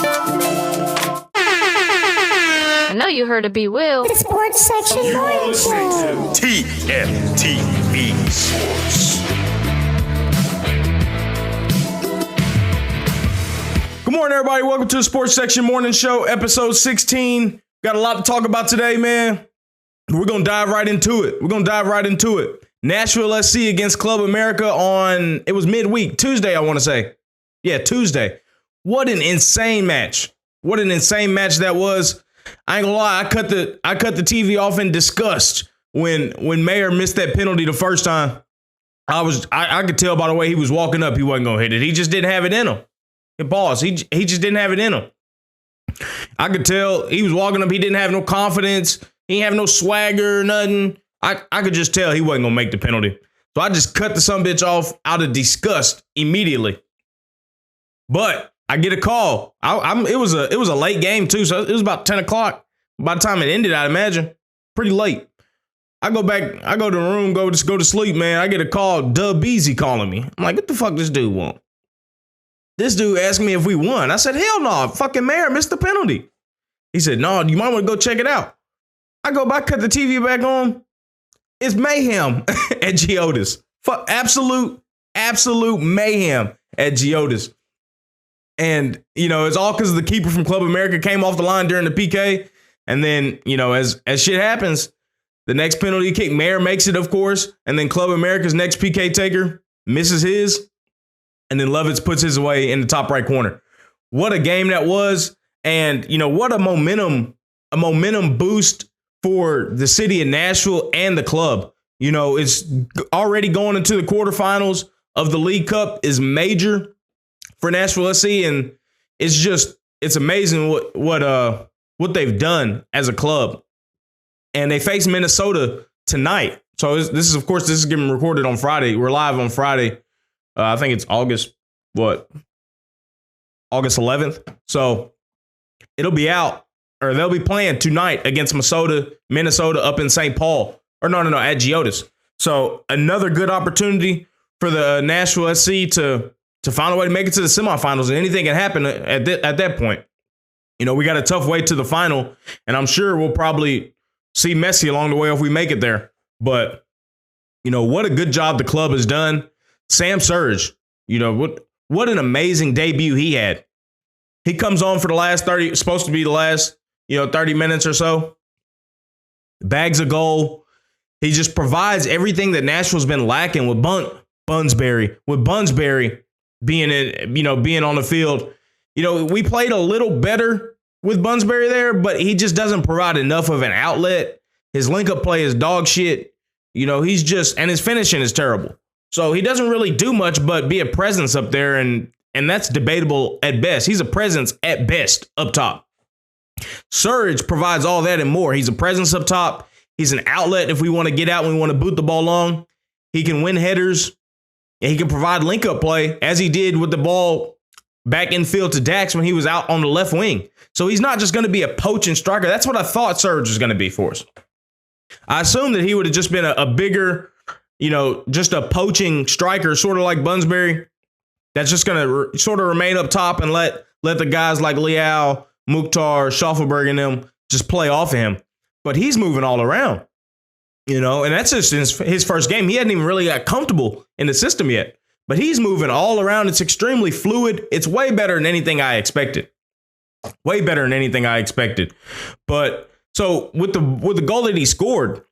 I know you heard of BWill. The Sports Section Morning Show. TFTV Sports. Good morning, everybody. Welcome to the Sports Section Morning Show, episode 16. Got a lot to talk about today, man. We're going to dive right into it. Nashville SC against Club America it was midweek, Tuesday, I want to say. Yeah, Tuesday. What an insane match. That was. I ain't gonna lie, I cut the TV off in disgust when Mayer missed that penalty the first time. I could tell by the way he was walking up he wasn't gonna hit it. He just didn't have it in him. Boss, he just didn't have it in him. I could tell he was walking up, he didn't have no confidence, he didn't have no swagger, nothing. I could just tell he wasn't gonna make the penalty. So I just cut the sumbitch off out of disgust immediately. But I get a call. It was a late game too, so it was about 10 o'clock. By the time it ended, I'd imagine pretty late. I go to the room, go to sleep, man. I get a call, Dub Beasy calling me. I'm like, what the fuck this dude want? This dude asked me if we won. I said, hell no, fucking Mayer missed the penalty. He said, no, you might want to go check it out. I go back, cut the TV back on. It's mayhem at Geodis. Fuck, absolute mayhem at Geodis. And, it's all because the keeper from Club America came off the line during the PK. And then, as shit happens, the next penalty kick, Mayer makes it, of course. And then Club America's next PK taker misses his. And then Levis puts his away in the top right corner. What a game that was. And, what a momentum boost for the city of Nashville and the club. It's already going into the quarterfinals of the League Cup is major for Nashville SC, and it's amazing what they've done as a club. And they face Minnesota tonight. So this is getting recorded on Friday. We're live on Friday. I think it's August 11th. So it'll be out, or they'll be playing tonight against Minnesota up in St. Paul. Or no, at Geodis. So another good opportunity for the Nashville SC to find a way to make it to the semifinals, and anything can happen at that point. We got a tough way to the final, and I'm sure we'll probably see Messi along the way if we make it there. But, what a good job the club has done. Sam Surge, what an amazing debut he had. He comes on for the last 30 minutes or so, bags a goal. He just provides everything that Nashville's been lacking with Bunsbury being on the field. We played a little better with Bunsbury there, but he just doesn't provide enough of an outlet. His link-up play is dog shit. And his finishing is terrible. So he doesn't really do much but be a presence up there, and that's debatable at best. He's a presence at best up top. Surge provides all that and more. He's a presence up top. He's an outlet if we want to get out and we want to boot the ball long. He can win headers. And he can provide link-up play, as he did with the ball back infield to Dax when he was out on the left wing. So he's not just going to be a poaching striker. That's what I thought Surge was going to be for us. I assumed that he would have just been a bigger, just a poaching striker, sort of like Bunsbury, that's just going to sort of remain up top and let the guys like Leal, Mukhtar, Schaffelberg and them just play off of him. But he's moving all around. And that's just his first game. He hadn't even really got comfortable in the system yet. But he's moving all around. It's extremely fluid. It's way better than anything I expected. But so with the goal that he scored,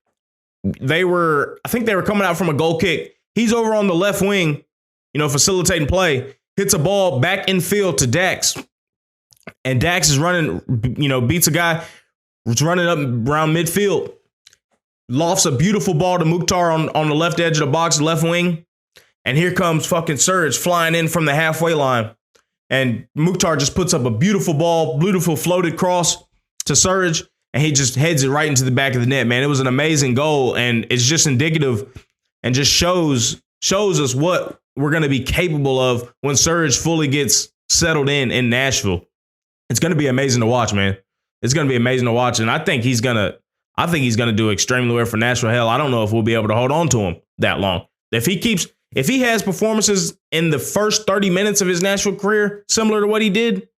I think they were coming out from a goal kick. He's over on the left wing, facilitating play, hits a ball back infield to Dax. And Dax is running, beats a guy, was running up around midfield. Lofts a beautiful ball to Mukhtar on the left edge of the box, left wing. And here comes fucking Surge flying in from the halfway line. And Mukhtar just puts up a beautiful ball, beautiful floated cross to Surge. And he just heads it right into the back of the net, man. It was an amazing goal. And it's just indicative and just shows us what we're going to be capable of when Surge fully gets settled in Nashville. It's going to be amazing to watch, man. It's going to be amazing to watch. And I think he's going to do extremely well for Nashville. Hell, I don't know if we'll be able to hold on to him that long. If he has performances in the first 30 minutes of his Nashville career similar to what he did,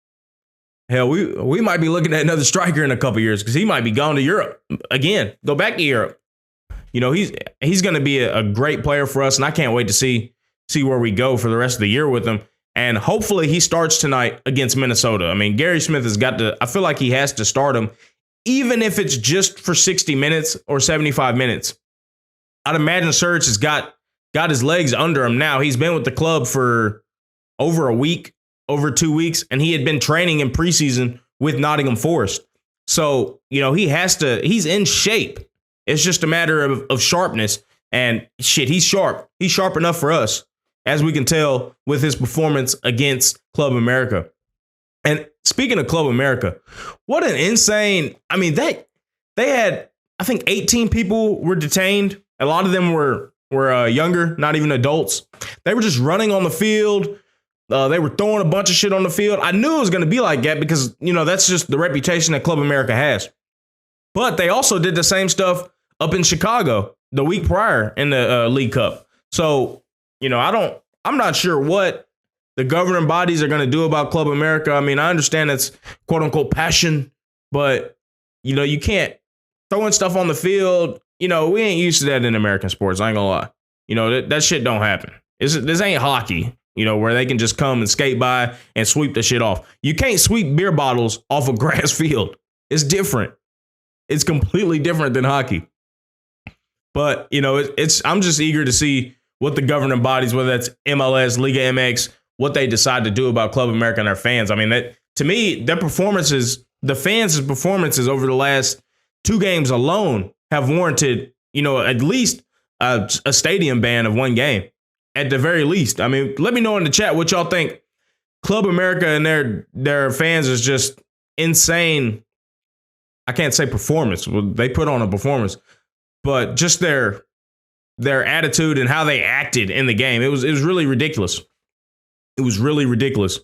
Hell, we might be looking at another striker in a couple years because he might be gone to Europe again. Go back to Europe. You know, he's going to be a great player for us, and I can't wait to see where we go for the rest of the year with him. And hopefully he starts tonight against Minnesota. I mean, Gary Smith has got to. I feel like he has to start him, even if it's just for 60 minutes or 75 minutes. I'd imagine Serge has got his legs under him now. He's been with the club for over a week, over 2 weeks, and he had been training in preseason with Nottingham Forest. So, you know, he's in shape. It's just a matter of sharpness. And shit, he's sharp. He's sharp enough for us, as we can tell with his performance against Club America. And speaking of Club America, what an insane, I mean, they had, I think 18 people were detained. A lot of them were younger, not even adults. They were just running on the field. They were throwing a bunch of shit on the field. I knew it was going to be like that because, you know, that's just the reputation that Club America has. But they also did the same stuff up in Chicago the week prior in the League Cup. So, you know, I'm not sure what the governing bodies are going to do about Club America. I mean, I understand it's quote unquote passion, but, you know, you can't throwing stuff on the field. You know, we ain't used to that in American sports. I ain't gonna lie. You know, that shit don't happen. This ain't hockey, you know, where they can just come and skate by and sweep the shit off. You can't sweep beer bottles off a grass field. It's different. It's completely different than hockey. But, you know, I'm just eager to see what the governing bodies, whether that's MLS, Liga MX, what they decide to do about Club America and their fans. I mean, that to me, their performances, the fans' performances over the last 2 games alone have warranted, you know, at least a stadium ban of 1 game, at the very least. I mean, let me know in the chat what y'all think. Club America and their fans is just insane. I can't say performance. Well, they put on a performance, but just their attitude and how they acted in the game. It was really ridiculous. It was really ridiculous.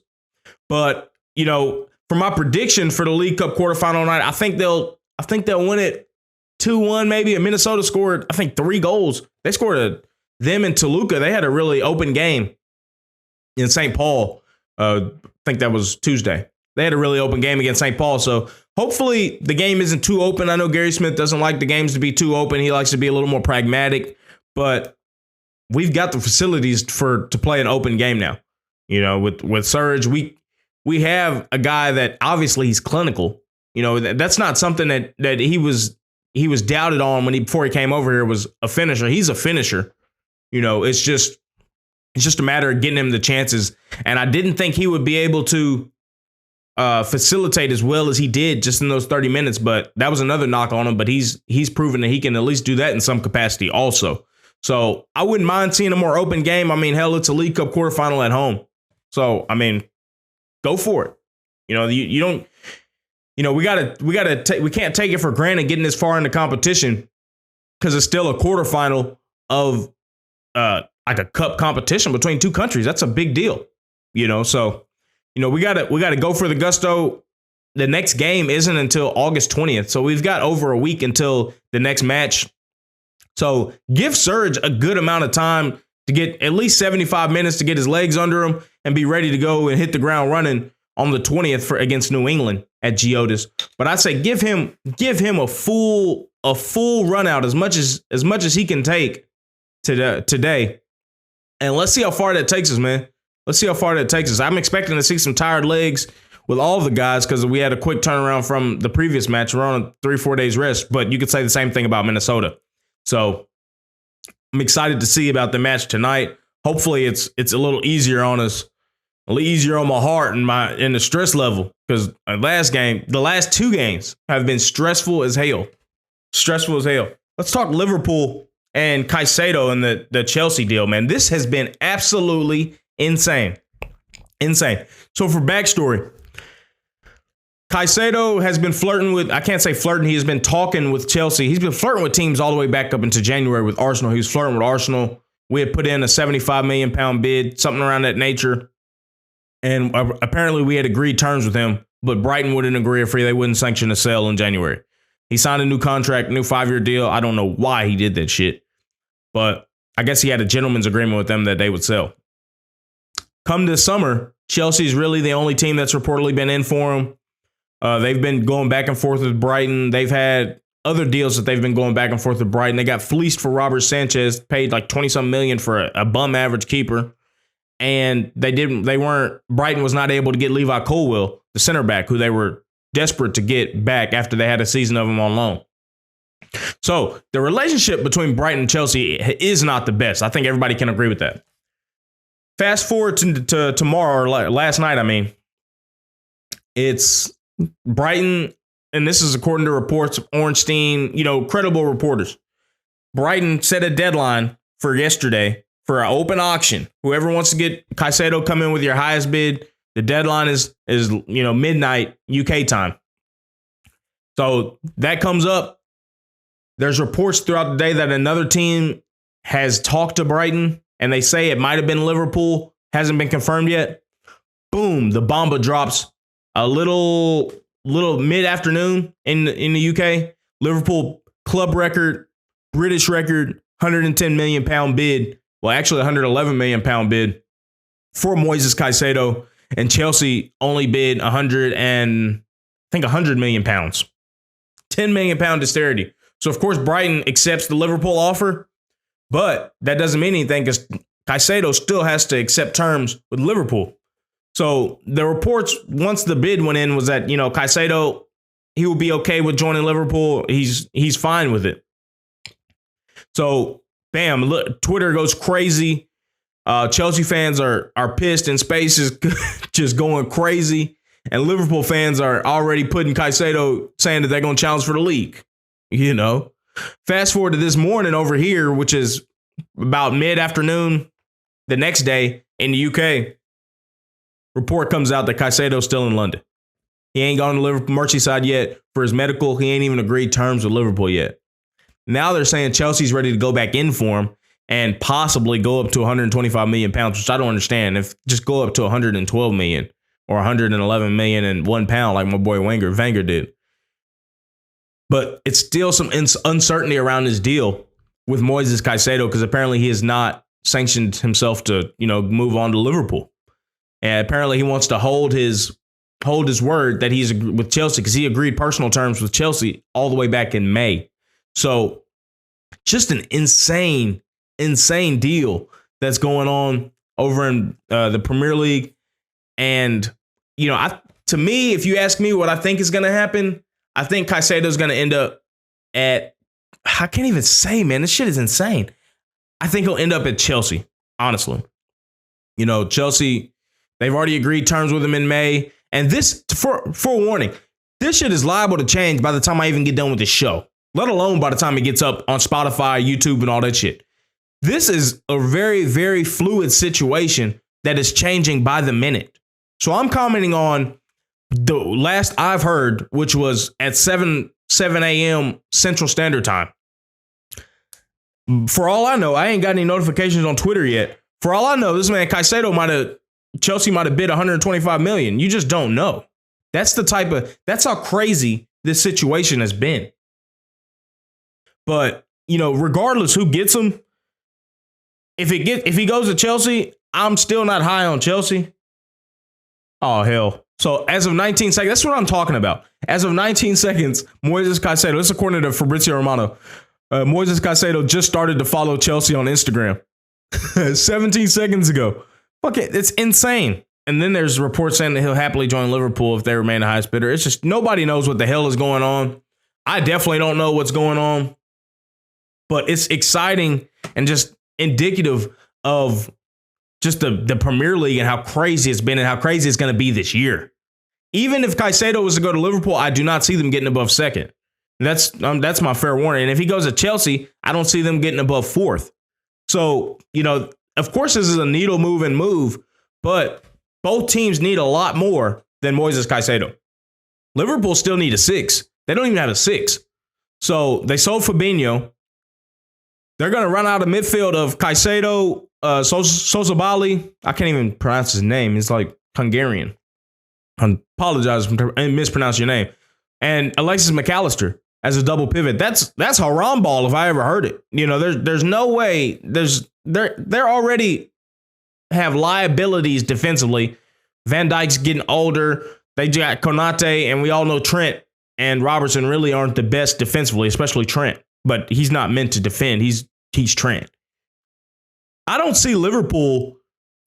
But, you know, for my prediction for the League Cup quarterfinal night, I think they'll win it 2-1 maybe. And Minnesota scored, I think, 3 goals. They scored them in Toluca. They had a really open game in St. Paul. I think that was Tuesday. They had a really open game against St. Paul. So hopefully the game isn't too open. I know Gary Smith doesn't like the games to be too open. He likes to be a little more pragmatic. But we've got the facilities to play an open game now. You know, with Serge, we have a guy that obviously he's clinical. You know, that's not something that he was doubted on before he came over here was a finisher. He's a finisher. You know, it's just a matter of getting him the chances. And I didn't think he would be able to facilitate as well as he did just in those 30 minutes. But that was another knock on him. But he's proven that he can at least do that in some capacity also. So I wouldn't mind seeing a more open game. I mean, hell, it's a League Cup quarterfinal at home. So, I mean, go for it. You know, you don't. You know, we can't take it for granted getting this far in the competition because it's still a quarterfinal of like a cup competition between 2 countries. That's a big deal, you know. So, you know, we gotta go for the gusto. The next game isn't until August 20th, so we've got over a week until the next match. So give Serge a good amount of time to get at least 75 minutes to get his legs under him and be ready to go and hit the ground running on the 20th against New England at Geodis. But I say give him a full run out as much as he can take today. And let's see how far that takes us, man. Let's see how far that takes us. I'm expecting to see some tired legs with all of the guys because we had a quick turnaround from the previous match. We're on a 3-4 days rest, but you could say the same thing about Minnesota. So I'm excited to see about the match tonight. Hopefully it's a little easier on us. A little easier on my heart and in the stress level because the last 2 games have been stressful as hell. Stressful as hell. Let's talk Liverpool and Caicedo and the Chelsea deal, man. This has been absolutely insane. Insane. So for backstory, Caicedo has been flirting with, I can't say flirting, he has been talking with Chelsea. He's been flirting with teams all the way back up into January with Arsenal. He was flirting with Arsenal. We had put in a £75 million bid, something around that nature. And apparently we had agreed terms with him, but Brighton wouldn't agree if they wouldn't sanction a sale in January. He signed a new contract, new 5-year deal. I don't know why he did that shit, but I guess he had a gentleman's agreement with them that they would sell. Come this summer, Chelsea's really the only team that's reportedly been in for him. They've been going back and forth with Brighton. They've had other deals that they've been going back and forth with Brighton. They got fleeced for Robert Sanchez, paid like 20-some million for a bum average keeper. And Brighton was not able to get Levi Colwill, the center back, who they were desperate to get back after they had a season of him on loan. So the relationship between Brighton and Chelsea is not the best. I think everybody can agree with that. Fast forward to tomorrow, or last night, I mean. It's Brighton, and this is according to reports of Ornstein, credible reporters. Brighton set a deadline for yesterday for an open auction. Whoever wants to get Caicedo, come in with your highest bid. The deadline is midnight UK time. So that comes up. There's reports throughout the day that another team has talked to Brighton, and they say it might have been Liverpool. Hasn't been confirmed yet. Boom, the bomba drops a little mid-afternoon in the UK. Liverpool club record, British record, 110 million pound bid. Well, actually 111 million pound bid for Moises Caicedo, and Chelsea only bid 100 million pounds. 10 million pound disparity. So of course Brighton accepts the Liverpool offer, but that doesn't mean anything because Caicedo still has to accept terms with Liverpool. So the reports, once the bid went in, was that, Caicedo, he will be okay with joining Liverpool. He's fine with it. So, bam, look, Twitter goes crazy. Chelsea fans are pissed, and space is just going crazy. And Liverpool fans are already putting Caicedo, saying that they're going to challenge for the league. Fast forward to this morning over here, which is about mid-afternoon the next day in the UK. Report comes out that Caicedo's still in London. He ain't gone to Liverpool Merseyside yet for his medical. He ain't even agreed terms with Liverpool yet. Now they're saying Chelsea's ready to go back in for him and possibly go up to 125 million pounds, which I don't understand. If just go up to 112 million or 111 million and 1 pound like my boy Wenger did. But it's still some uncertainty around his deal with Moises Caicedo because apparently he has not sanctioned himself to, move on to Liverpool. And apparently he wants to hold his word that he's with Chelsea because he agreed personal terms with Chelsea all the way back in May. So just an insane deal that's going on over in the Premier League. And, to me, if you ask me what I think is going to happen, I think Caicedo is going to end up at, I can't even say, man, this shit is insane. I think he'll end up at Chelsea, honestly. Chelsea, they've already agreed terms with him in May. And this, for warning, this shit is liable to change by the time I even get done with this show, let alone by the time it gets up on Spotify, YouTube, and all that shit. This is a very, very fluid situation that is changing by the minute. So I'm commenting on the last I've heard, which was at 7 a.m. Central Standard Time. For all I know, I ain't got any notifications on Twitter yet. For all I know, this man Caicedo Chelsea might have bid 125 million. You just don't know. That's how crazy this situation has been. But, regardless who gets him, if he goes to Chelsea, I'm still not high on Chelsea. Oh, hell. So as of 19 seconds, that's what I'm talking about. As of 19 seconds, Moises Caicedo, this is according to Fabrizio Romano, Moises Caicedo just started to follow Chelsea on Instagram 17 seconds ago. Fuck it, it's insane. And then there's reports saying that he'll happily join Liverpool if they remain the highest bidder. It's just nobody knows what the hell is going on. I definitely don't know what's going on. But it's exciting and just indicative of just the Premier League and how crazy it's been and how crazy it's going to be this year. Even if Caicedo was to go to Liverpool, I do not see them getting above second. That's my fair warning. And if he goes to Chelsea, I don't see them getting above fourth. So, of course, this is a needle moving move, but both teams need a lot more than Moises Caicedo. Liverpool still need a 6. They don't even have a 6. So they sold Fabinho. They're going to run out of midfield of Caicedo, Sosabali. I can't even pronounce his name. It's like Hungarian. I apologize for mispronouncing your name. And Alexis McAllister as a double pivot. That's haram ball if I ever heard it. There's no way. They're already have liabilities defensively. Van Dijk's getting older. They got Konate, and we all know Trent and Robertson really aren't the best defensively, especially Trent. But he's not meant to defend. He's Trent. I don't see Liverpool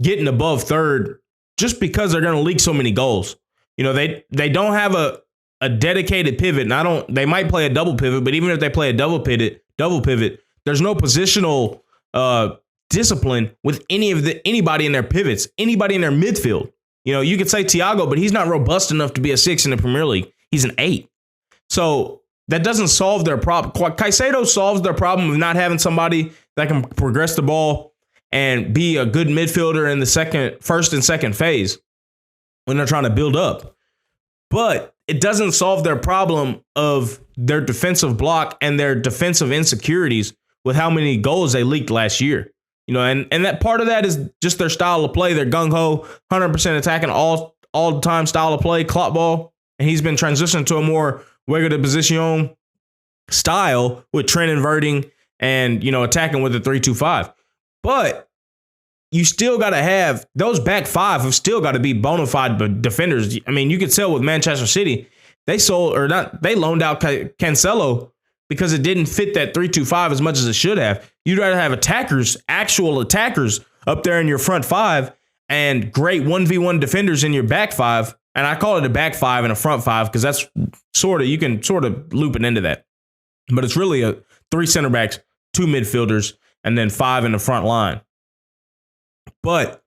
getting above third just because they're going to leak so many goals. You know, they don't have a dedicated pivot, and they might play a double pivot, but even if they play a double pivot, there's no positional discipline with anybody in their pivots, anybody in their midfield. You know, you could say Thiago, but he's not robust enough to be a 6 in the Premier League. He's an 8. So that doesn't solve their problem. Caicedo solves their problem of not having somebody that can progress the ball and be a good midfielder in the first and second phase when they're trying to build up. But it doesn't solve their problem of their defensive block and their defensive insecurities with how many goals they leaked last year. You know, and that part of that is just their style of play. They're gung-ho, 100% attacking all-time style of play, clock ball. And he's been transitioning to a more regular position style with Trent inverting and, you know, attacking with the 3-2-5. But you still got to have those back five have still got to be bona fide defenders. I mean, you could tell with Manchester City, they loaned out Cancelo because it didn't fit that 3-2-5 as much as it should have. You'd rather have actual attackers up there in your front five and great 1v1 defenders in your back five. And I call it a back five and a front five because that's you can sort of loop it into that. But it's really a 3 center backs, 2 midfielders, and then 5 in the front line. But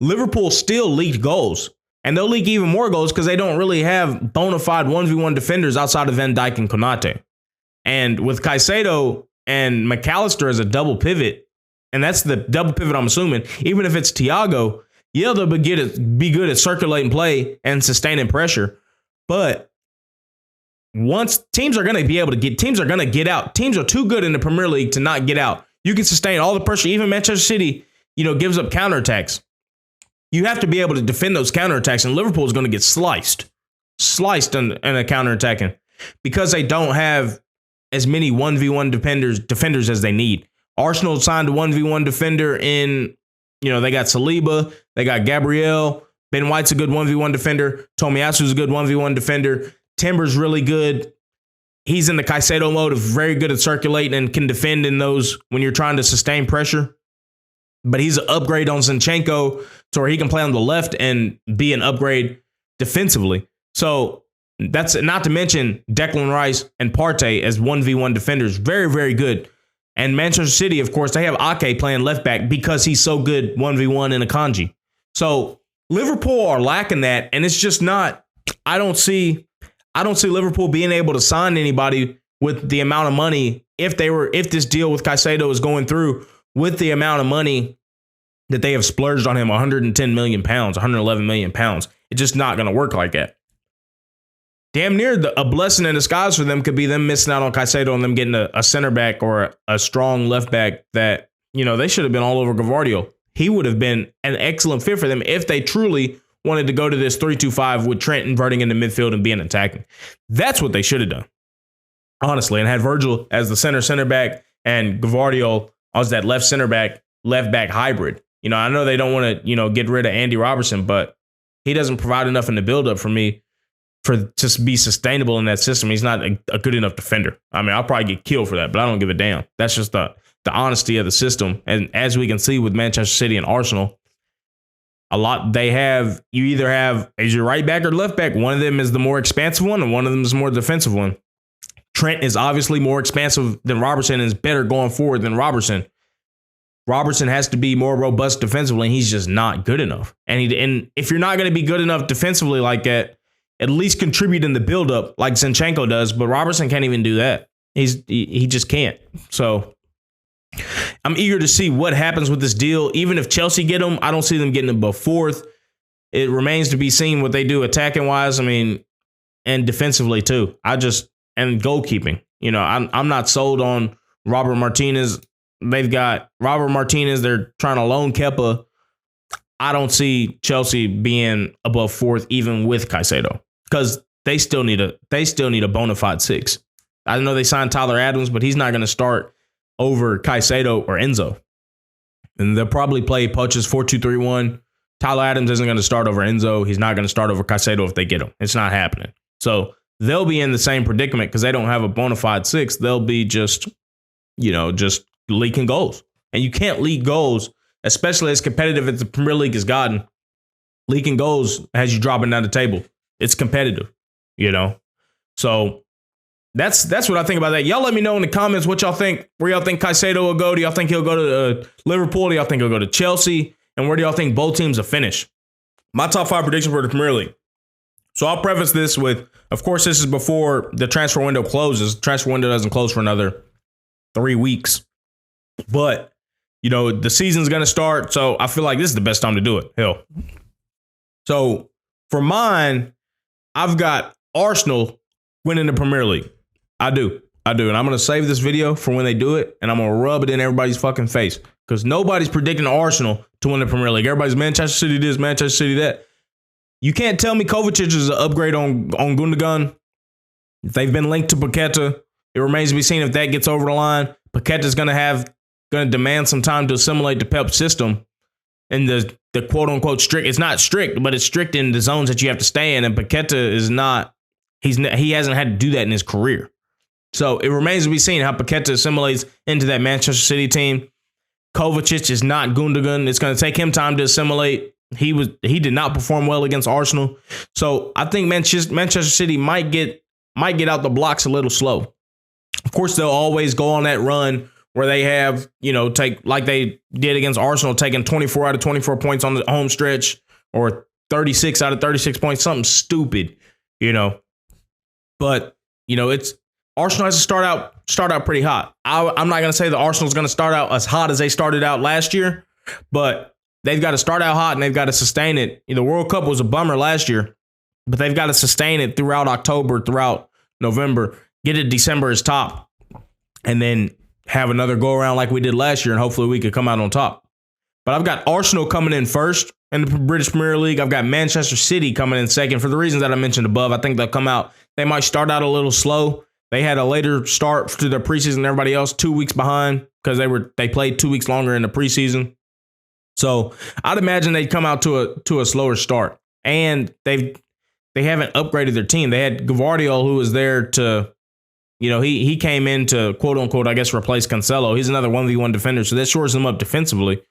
Liverpool still leaked goals, and they'll leak even more goals because they don't really have bona fide 1v1 defenders outside of Van Dijk and Konate. And with Caicedo and McAllister as a double pivot, and that's the double pivot I'm assuming, even if it's Thiago, yeah, they'll be good at circulating play and sustaining pressure. But once teams are going to get out. Teams are too good in the Premier League to not get out. You can sustain all the pressure. Even Manchester City, you know, gives up counterattacks. You have to be able to defend those counterattacks, and Liverpool is going to get sliced in a counterattacking because they don't have as many 1v1 defenders as they need. Arsenal signed a 1v1 defender in, you know, they got Saliba, they got Gabriel, Ben White's a good 1v1 defender, Tomiyasu's a good 1v1 defender, Timber's really good. He's in the Caicedo mode of very good at circulating and can defend in those when you're trying to sustain pressure. But he's an upgrade on Zinchenko to where he can play on the left and be an upgrade defensively. So that's not to mention Declan Rice and Partey as 1v1 defenders. Very, very good. And Manchester City, of course, they have Ake playing left back because he's so good 1v1 in Akanji. So Liverpool are lacking that. And it's just not, I don't see Liverpool being able to sign anybody with the amount of money if this deal with Caicedo is going through with the amount of money that they have splurged on him, 110 million pounds, 111 million pounds. It's just not going to work like that. Damn near a blessing in disguise for them could be them missing out on Caicedo and them getting a center back or a strong left back that, you know, they should have been all over Gavardio. He would have been an excellent fit for them if they truly wanted to go to this 3-2-5 with Trent inverting into midfield and being attacking. That's what they should have done, honestly, and had Virgil as the center back and Gavardio as that left back hybrid. You know, I know they don't want to, you know, get rid of Andy Robertson, but he doesn't provide enough in the buildup for me to be sustainable in that system. He's not a good enough defender. I mean, I'll probably get killed for that, but I don't give a damn. That's just the honesty of the system. And as we can see with Manchester City and Arsenal, you either have as your right back or left back. One of them is the more expansive one and one of them is the more defensive one. Trent is obviously more expansive than Robertson and is better going forward than Robertson. Robertson has to be more robust defensively, and he's just not good enough. And if you're not going to be good enough defensively like that, at least contribute in the buildup like Zinchenko does. But Robertson can't even do that. He just can't. So I'm eager to see what happens with this deal. Even if Chelsea get him, I don't see them getting him above 4th. It remains to be seen what they do attacking wise. I mean, and defensively too. And goalkeeping. You know, I'm not sold on Robert Martinez. They've got Robert Martinez. They're trying to loan Kepa. I don't see Chelsea being above 4th, even with Caicedo, because they still need a bona fide 6. I know they signed Tyler Adams, but he's not going to start over Caicedo or Enzo. And they'll probably play Poch's 4-2-3-1 Tyler Adams isn't going to start over Enzo. He's not going to start over Caicedo if they get him. It's not happening. So they'll be in the same predicament because they don't have a bona fide 6. They'll be just leaking goals. And you can't leak goals, especially as competitive as the Premier League has gotten. Leaking goals has you dropping down the table. It's competitive, So that's what I think about that. Y'all let me know in the comments what y'all think. Where y'all think Caicedo will go? Do y'all think he'll go to Liverpool? Do y'all think he'll go to Chelsea? And where do y'all think both teams will finish? My top 5 predictions for the Premier League. So I'll preface this with, of course, this is before the transfer window closes. The transfer window doesn't close for another 3 weeks. But, the season's going to start. So I feel like this is the best time to do it. Hell. So for mine, I've got Arsenal winning the Premier League. I do. And I'm going to save this video for when they do it. And I'm going to rub it in everybody's fucking face. Because nobody's predicting Arsenal to win the Premier League. Everybody's Manchester City this, Manchester City that. You can't tell me Kovacic is an upgrade on Gundogan. They've been linked to Paqueta. It remains to be seen if that gets over the line. Paqueta's going to demand some time to assimilate the Pep system. And the quote unquote strict, it's not strict, but it's strict in the zones that you have to stay in. And Paqueta is not, he hasn't had to do that in his career. So it remains to be seen how Paqueta assimilates into that Manchester City team. Kovacic is not Gundogan. It's going to take him time to assimilate. He did not perform well against Arsenal. So I think Manchester City might get out the blocks a little slow. Of course, they'll always go on that run where they have, take like they did against Arsenal, taking 24 out of 24 points on the home stretch or 36 out of 36 points, something stupid, But, it's Arsenal has to start out pretty hot. I'm not going to say the Arsenal's going to start out as hot as they started out last year, but they've got to start out hot and they've got to sustain it. The World Cup was a bummer last year, but they've got to sustain it throughout October, throughout November, get it December as top, and then have another go around like we did last year, and hopefully we could come out on top. But I've got Arsenal coming in first in the British Premier League. I've got Manchester City coming in second for the reasons that I mentioned above. I think they'll come out. They might start out a little slow. They had a later start to their preseason than everybody else, 2 weeks behind because they played 2 weeks longer in the preseason. So I'd imagine they'd come out to a slower start. And they haven't upgraded their team. They had Gvardiol, who was there to, he came in to quote unquote, I guess, replace Cancelo. He's another 1v1 defender, so that shores them up defensively.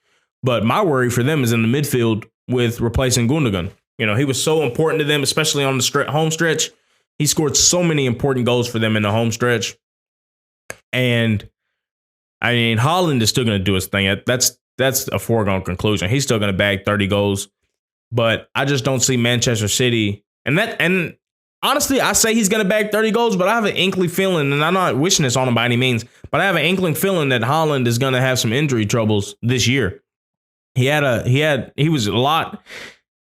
But my worry for them is in the midfield with replacing Gundogan. He was so important to them, especially on the home stretch. He scored so many important goals for them in the home stretch. And I mean, Haaland is still going to do his thing. That's a foregone conclusion. He's still going to bag 30 goals. But I just don't see Manchester City. And honestly, I say he's going to bag 30 goals, but I have an inkling feeling, and I'm not wishing this on him by any means, but I have an inkling feeling that Haaland is going to have some injury troubles this year. He was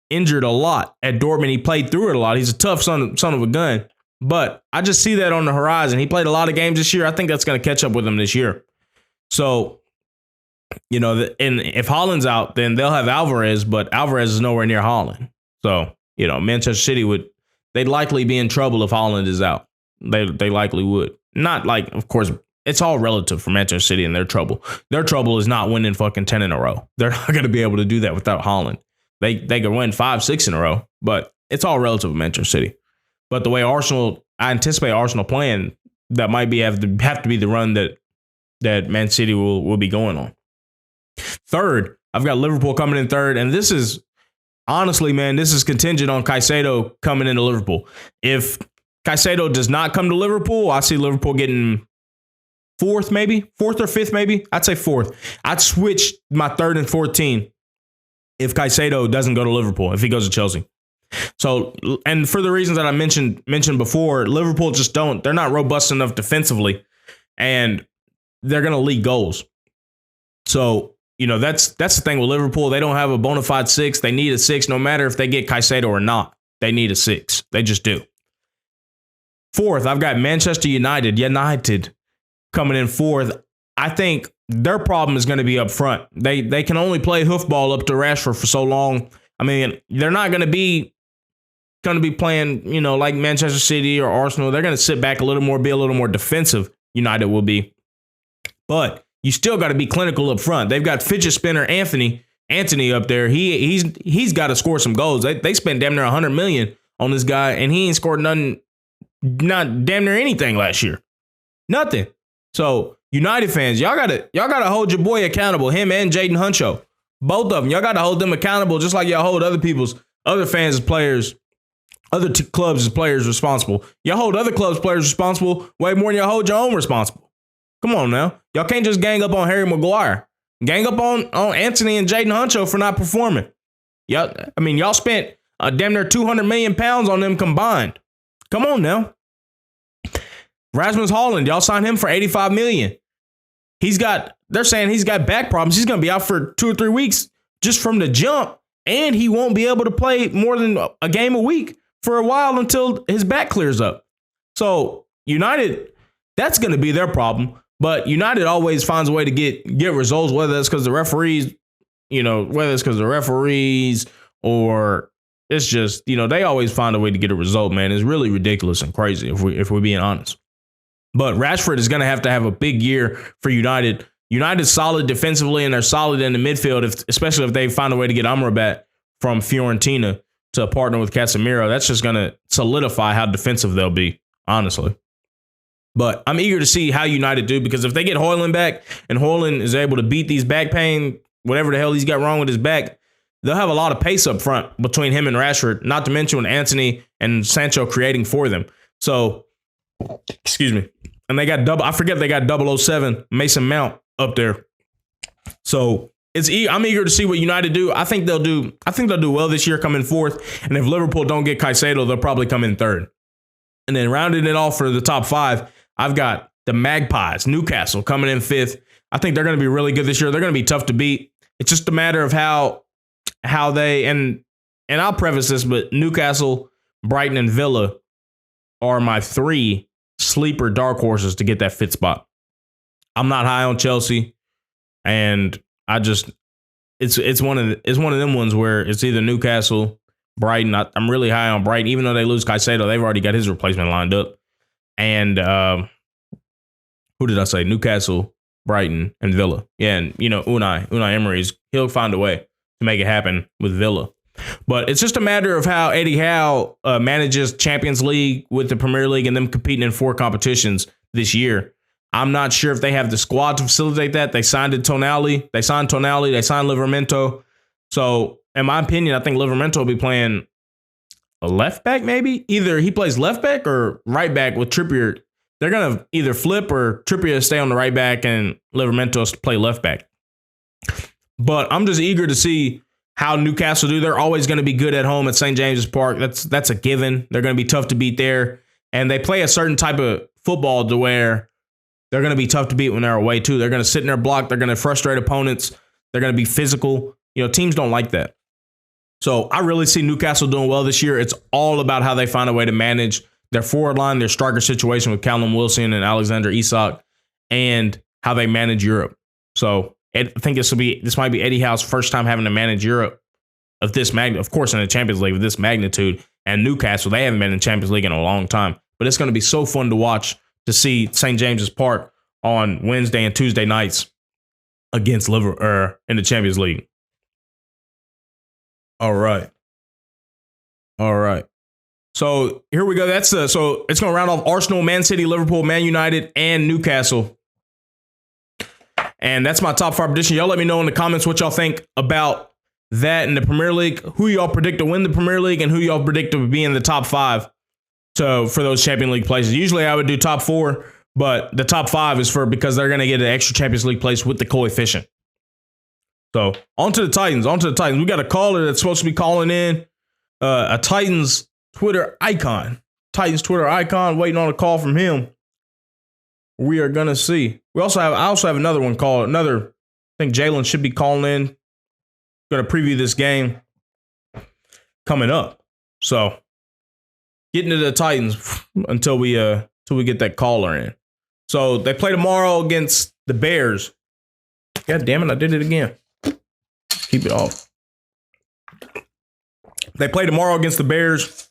injured a lot at Dortmund. He played through it a lot. He's a tough son of a gun, but I just see that on the horizon. He played a lot of games this year. I think that's going to catch up with him this year. So, and if Haaland's out, then they'll have Alvarez, but Alvarez is nowhere near Haaland. So, Manchester City they'd likely be in trouble if Haaland is out. They likely would. Not like, of course, it's all relative for Manchester City and their trouble. Their trouble is not winning fucking 10 in a row. They're not going to be able to do that without Haaland. They could win 5-6 in a row, but it's all relative to Manchester City. But the way I anticipate Arsenal playing, that might have to be the run that Man City will be going on. Third, I've got Liverpool coming in third, and this is honestly, man, this is contingent on Caicedo coming into Liverpool. If Caicedo does not come to Liverpool, I see Liverpool getting fourth or fifth, maybe. I'd say fourth. I'd switch my third and fourth team if Caicedo doesn't go to Liverpool, if he goes to Chelsea. So, and for the reasons that I mentioned before, Liverpool they're not robust enough defensively, and they're going to leak goals. So, that's the thing with Liverpool. They don't have a bona fide 6. They need a 6 no matter if they get Caicedo or not. They need a 6. They just do. Fourth, I've got Manchester United coming in fourth. I think their problem is going to be up front. They can only play hoofball up to Rashford for so long. I mean, they're not going to be playing, like Manchester City or Arsenal. They're going to sit back a little more, be a little more defensive. United will be. But you still got to be clinical up front. They've got fidget spinner Anthony Anthony up there, he's got to score some goals. They spent damn near $100 million on this guy, and he ain't scored nothing, not damn near anything last year. Nothing. So United fans, y'all gotta hold your boy accountable. Him and Jayden Huncho, both of them. Y'all gotta hold them accountable, just like y'all hold other fans as players, other clubs as players responsible. Y'all hold other clubs players responsible way more than y'all hold your own responsible. Come on now, y'all can't just gang up on Harry Maguire. Gang up on Anthony and Jayden Huncho for not performing. Y'all spent damn near 200 million pounds on them combined. Come on now. Rasmus Haaland, y'all signed him for 85 million. They're saying he's got back problems. He's going to be out for 2 or 3 weeks just from the jump, and he won't be able to play more than a game a week for a while until his back clears up. So United, that's going to be their problem. But United always finds a way to get results, whether it's because the referees, or it's just, they always find a way to get a result, man. It's really ridiculous and crazy if we're being honest. But Rashford is going to have a big year for United. United's solid defensively, and they're solid in the midfield, especially if they find a way to get Amrabat from Fiorentina to partner with Casemiro. That's just going to solidify how defensive they'll be, honestly. But I'm eager to see how United do, because if they get Hojlund back and Hojlund is able to beat these back pain, whatever the hell he's got wrong with his back, they'll have a lot of pace up front between him and Rashford, not to mention Anthony and Sancho creating for them. So, excuse me. And they got I forget they got 007 Mason Mount up there. So I'm eager to see what United do. I think they'll do well this year, coming fourth. And if Liverpool don't get Caicedo, they'll probably come in third. And then rounding it off for the top 5, I've got the Magpies, Newcastle, coming in 5th. I think they're going to be really good this year. They're going to be tough to beat. It's just a matter of how they, and I'll preface this, but Newcastle, Brighton, and Villa are my 3 sleeper dark horses to get that 5th spot. I'm not high on Chelsea, and it's one of them ones where it's either Newcastle, Brighton. I'm really high on Brighton, even though they lose Caicedo. They've already got his replacement lined up. And who did I say? Newcastle, Brighton, and Villa. Yeah, and Unai Emery, he'll find a way to make it happen with Villa. But it's just a matter of how Eddie Howe manages Champions League with the Premier League and them competing in 4 competitions this year. I'm not sure if they have the squad to facilitate that. They signed Tonali. They signed Livramento. So, in my opinion, I think Livramento will be playing a left back, maybe. Either he plays left back or right back with Trippier. They're going to either flip or Trippier stay on the right back and Livramento play left back. But I'm just eager to see how Newcastle do. They're always going to be good at home at St. James's Park. That's a given. They're going to be tough to beat there. And they play a certain type of football to where they're going to be tough to beat when they're away, too. They're going to sit in their block. They're going to frustrate opponents. They're going to be physical. Teams don't like that. So I really see Newcastle doing well this year. It's all about how they find a way to manage their forward line, their striker situation with Callum Wilson and Alexander Isak, and how they manage Europe. So I think this might be Eddie Howe's first time having to manage Europe of this magnitude. Of course, in the Champions League of this magnitude. And Newcastle, they haven't been in Champions League in a long time. But it's going to be so fun to watch, to see St. James's Park on Wednesday and Tuesday nights against Liverpool in the Champions League. All right. So here we go. So it's going to round off Arsenal, Man City, Liverpool, Man United, and Newcastle. And that's my top 5 prediction. Y'all let me know in the comments what y'all think about that in the Premier League. Who y'all predict to win the Premier League and who y'all predict to be in the top 5 for those Champions League places. Usually I would do top 4, but the top 5 is because they're going to get an extra Champions League place with the coefficient. So on to the Titans. We got a caller that's supposed to be calling in, a Titans Twitter icon. Waiting on a call from him. We are going to see. I also have another one called. I think Jaylen should be calling in. Going to preview this game coming up. So getting to the Titans until we get that caller in. So they play tomorrow against the Bears. God damn it, I did it again. Keep it off. They play tomorrow against the Bears,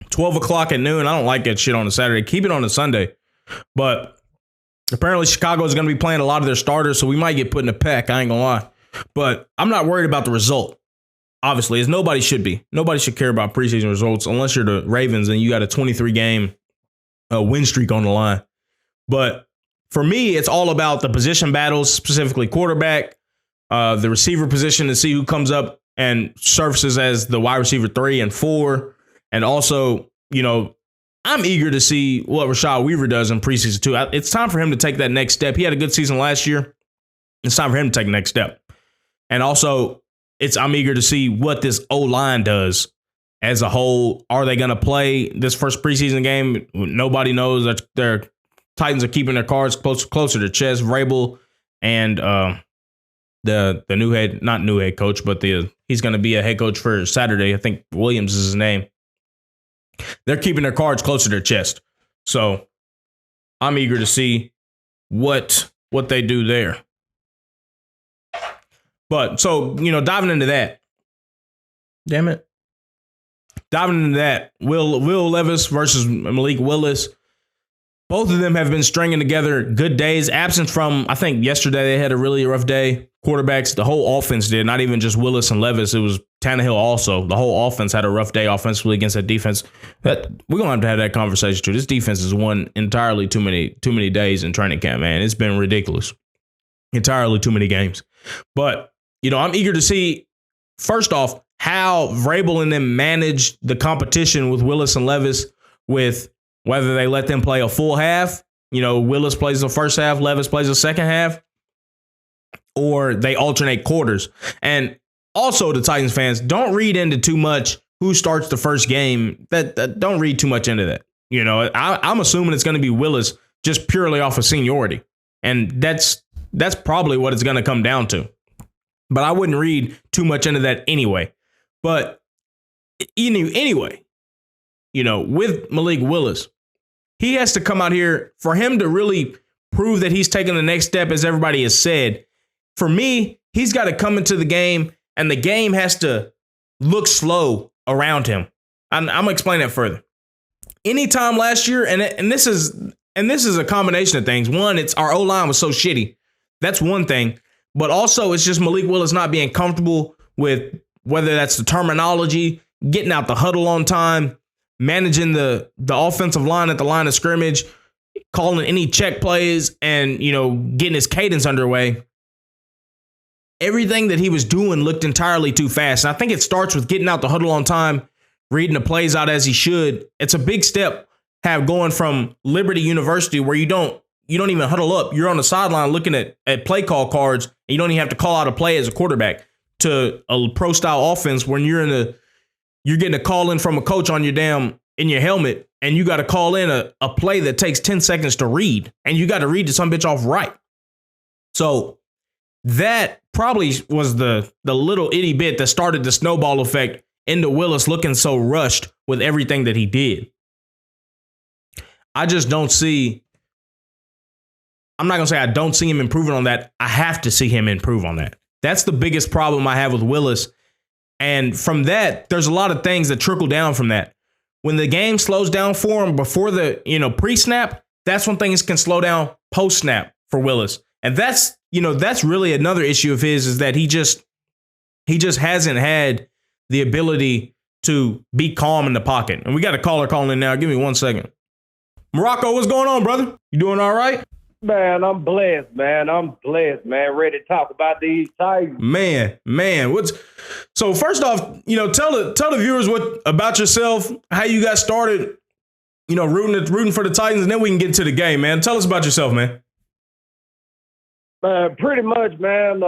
12 o'clock at noon. I don't like that shit on a Saturday. Keep it on a Sunday. But apparently Chicago is going to be playing a lot of their starters, so we might get put in a pack. I ain't going to lie. But I'm not worried about the result. Obviously, as nobody should be. Nobody should care about preseason results unless you're the Ravens and you got a 23-game win streak on the line. But for me, it's all about the position battles, specifically quarterback, the receiver position to see who comes up and surfaces as the wide receiver 3 and 4. And also, I'm eager to see what Rashad Weaver does in preseason too. It's time for him to take that next step. He had a good season last year. It's time for him to take the next step. And also, I'm eager to see what this O-line does as a whole. Are they going to play this first preseason game? Nobody knows. That their Titans are keeping their cards closer to chest. Vrabel and the not new head coach, but he's going to be a head coach for Saturday. I think Williams is his name. They're keeping their cards closer to their chest. So I'm eager to see what they do there. But so, diving into that. Damn it. Diving into that. Will Levis versus Malik Willis. Both of them have been stringing together good days. Absent from, I think yesterday they had a really rough day. Quarterbacks, the whole offense did. Not even just Willis and Levis. It was Tannehill also. The whole offense had a rough day offensively against that defense. We're going to have that conversation too. This defense has won entirely too many days in training camp, man. It's been ridiculous. Entirely too many games. But, I'm eager to see, first off, how Vrabel and them manage the competition with Willis and Levis, with whether they let them play a full half, Willis plays the first half, Levis plays the second half, or they alternate quarters. And also, the Titans fans, don't read into too much who starts the first game. Don't read too much into that. I'm assuming it's going to be Willis just purely off of seniority. And that's probably what it's going to come down to. But I wouldn't read too much into that anyway. But anyway, with Malik Willis, he has to come out here for him to really prove that he's taking the next step, as everybody has said. For me, he's got to come into the game, and the game has to look slow around him. I'm going to explain that further. Anytime last year, and this is a combination of things. One, it's our O-line was so shitty. That's one thing. But also, it's just Malik Willis not being comfortable with whether that's the terminology, getting out the huddle on time, managing the offensive line at the line of scrimmage, calling any check plays, and, getting his cadence underway. Everything that he was doing looked entirely too fast. And I think it starts with getting out the huddle on time, reading the plays out as he should. It's a big step going from Liberty University, where you don't even huddle up. You're on the sideline looking at play call cards, and you don't even have to call out a play as a quarterback, to a pro style offense when you're getting a call in from a coach on in your helmet, and you got to call in a play that takes 10 seconds to read, and you got to read the son bitch off right. So that probably was the little itty bit that started the snowball effect into Willis looking so rushed with everything that he did. I just don't see. I'm not going to say I don't see him improving on that. I have to see him improve on that. That's the biggest problem I have with Willis. And from that, there's a lot of things that trickle down from that. When the game slows down for him before the, pre-snap, that's when things can slow down post-snap for Willis. And that's really another issue of his, is that he just hasn't had the ability to be calm in the pocket. And we got a caller calling in now. Give me 1 second. Morocco, what's going on, brother? You doing all right? Man, I'm blessed, man. Ready to talk about these Titans. Man. So first off, tell the viewers what about yourself, how you got started, rooting for the Titans, and then we can get to the game, man. Tell us about yourself, man. Pretty much, man.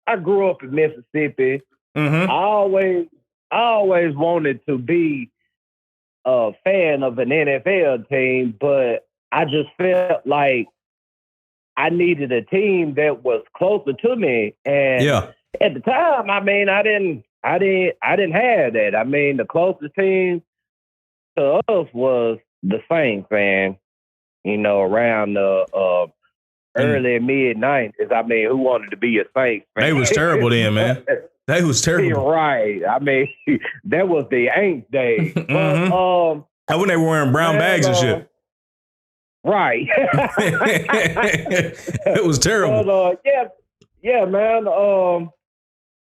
I grew up in Mississippi. Mm-hmm. I always wanted to be a fan of an NFL team, but I just felt like I needed a team that was closer to me. And at the time, I didn't have that. The closest team to us was the Saints, fan, around the early mid 90s. Who wanted to be a Saints fan? They was terrible then, man. They was terrible. Right. That was the Ain't day. Mm-hmm. But, when they were wearing brown bags and shit. Right. It was terrible. But, yeah, man.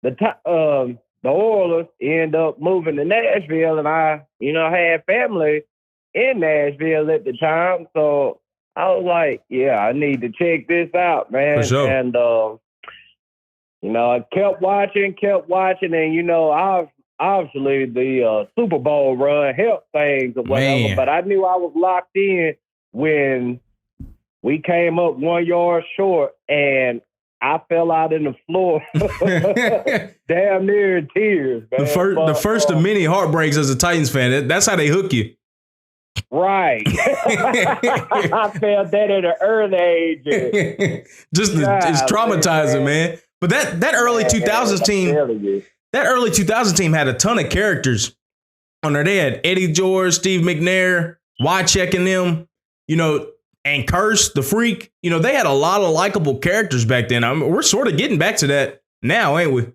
The Oilers end up moving to Nashville, and I, had family in Nashville at the time, so I was like, yeah, I need to check this out, man. For sure. And I kept watching, and obviously the Super Bowl run helped things or whatever. Man. But I knew I was locked in when we came up 1 yard short, and I fell out in the floor, damn near in tears. Man. The first of many heartbreaks as a Titans fan. That's how they hook you. Right. I felt that at an early age. It's traumatizing, man. But that early 2000s team, that early 2000 team had a ton of characters on there. They had Eddie George, Steve McNair, Wycheck and them, and Curse, the Freak. They had a lot of likable characters back then. I mean, we're sort of getting back to that now, ain't we?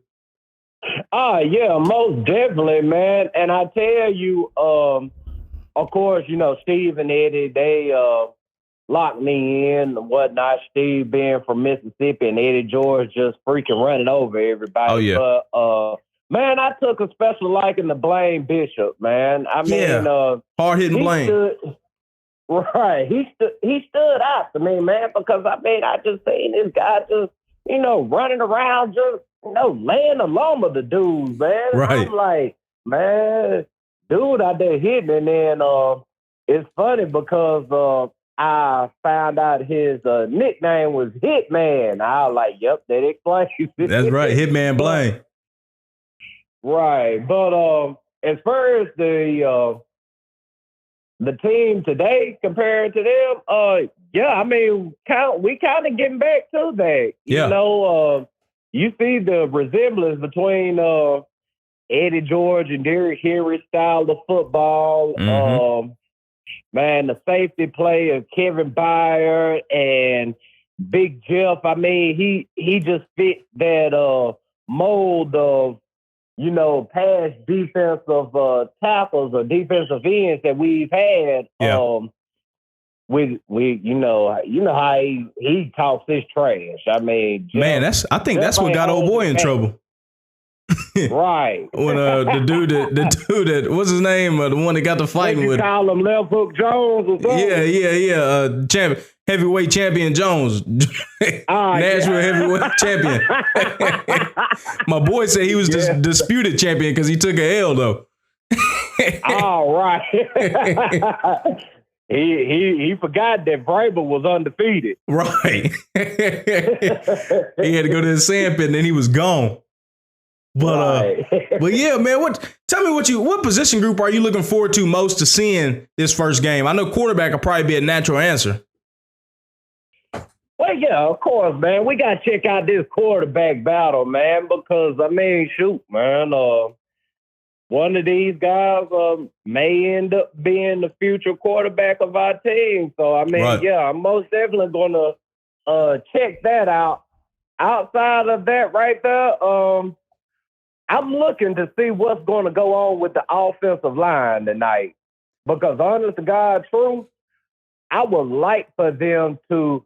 Oh, yeah, most definitely, man. And I tell you, of course, Steve and Eddie, they locked me in and whatnot. Steve being from Mississippi and Eddie George just freaking running over everybody. Oh, yeah. But, man, I took a special liking to Blaine Bishop, man. I mean, hard-hitting Blaine. Right. He stood out to me, man, because, I just seen this guy just, running around, just, laying along with the dudes, man. Right. I'm like, man, dude out there hitting. And then it's funny because I found out his nickname was Hitman. I was like, yep, that explains it. That's right. Hitman Blaine. Right. But as far as the team today compared to them, we kind of getting back to that. Yeah. You see the resemblance between Eddie George and Derrick Henry's style of football. Mm-hmm. Man, the safety play of Kevin Byard and Big Jeff. He just fit that mold of, past defensive tackles or defensive ends that we've had. Yeah. How he talks his trash. Man, I think that's what got old boy in trouble. Right. When the dude that what's his name? The one that got the fighting with him. Call him Left Hook Jones or something. Yeah. Heavyweight champion Jones. Nashville heavyweight champion. My boy said he was disputed champion because he took a L though. All right. He forgot that Vrabel was undefeated. Right. He had to go to the sandpit and then he was gone. But but yeah, man. Tell me what position group are you looking forward to most to seeing this first game? I know quarterback will probably be a natural answer. Well, yeah, of course, man. We got to check out this quarterback battle, man, because, shoot, man, one of these guys may end up being the future quarterback of our team. So, Right. Yeah, I'm most definitely going to check that out. Outside of that right there, I'm looking to see what's going to go on with the offensive line tonight. Because honest to God, truth, I would like for them to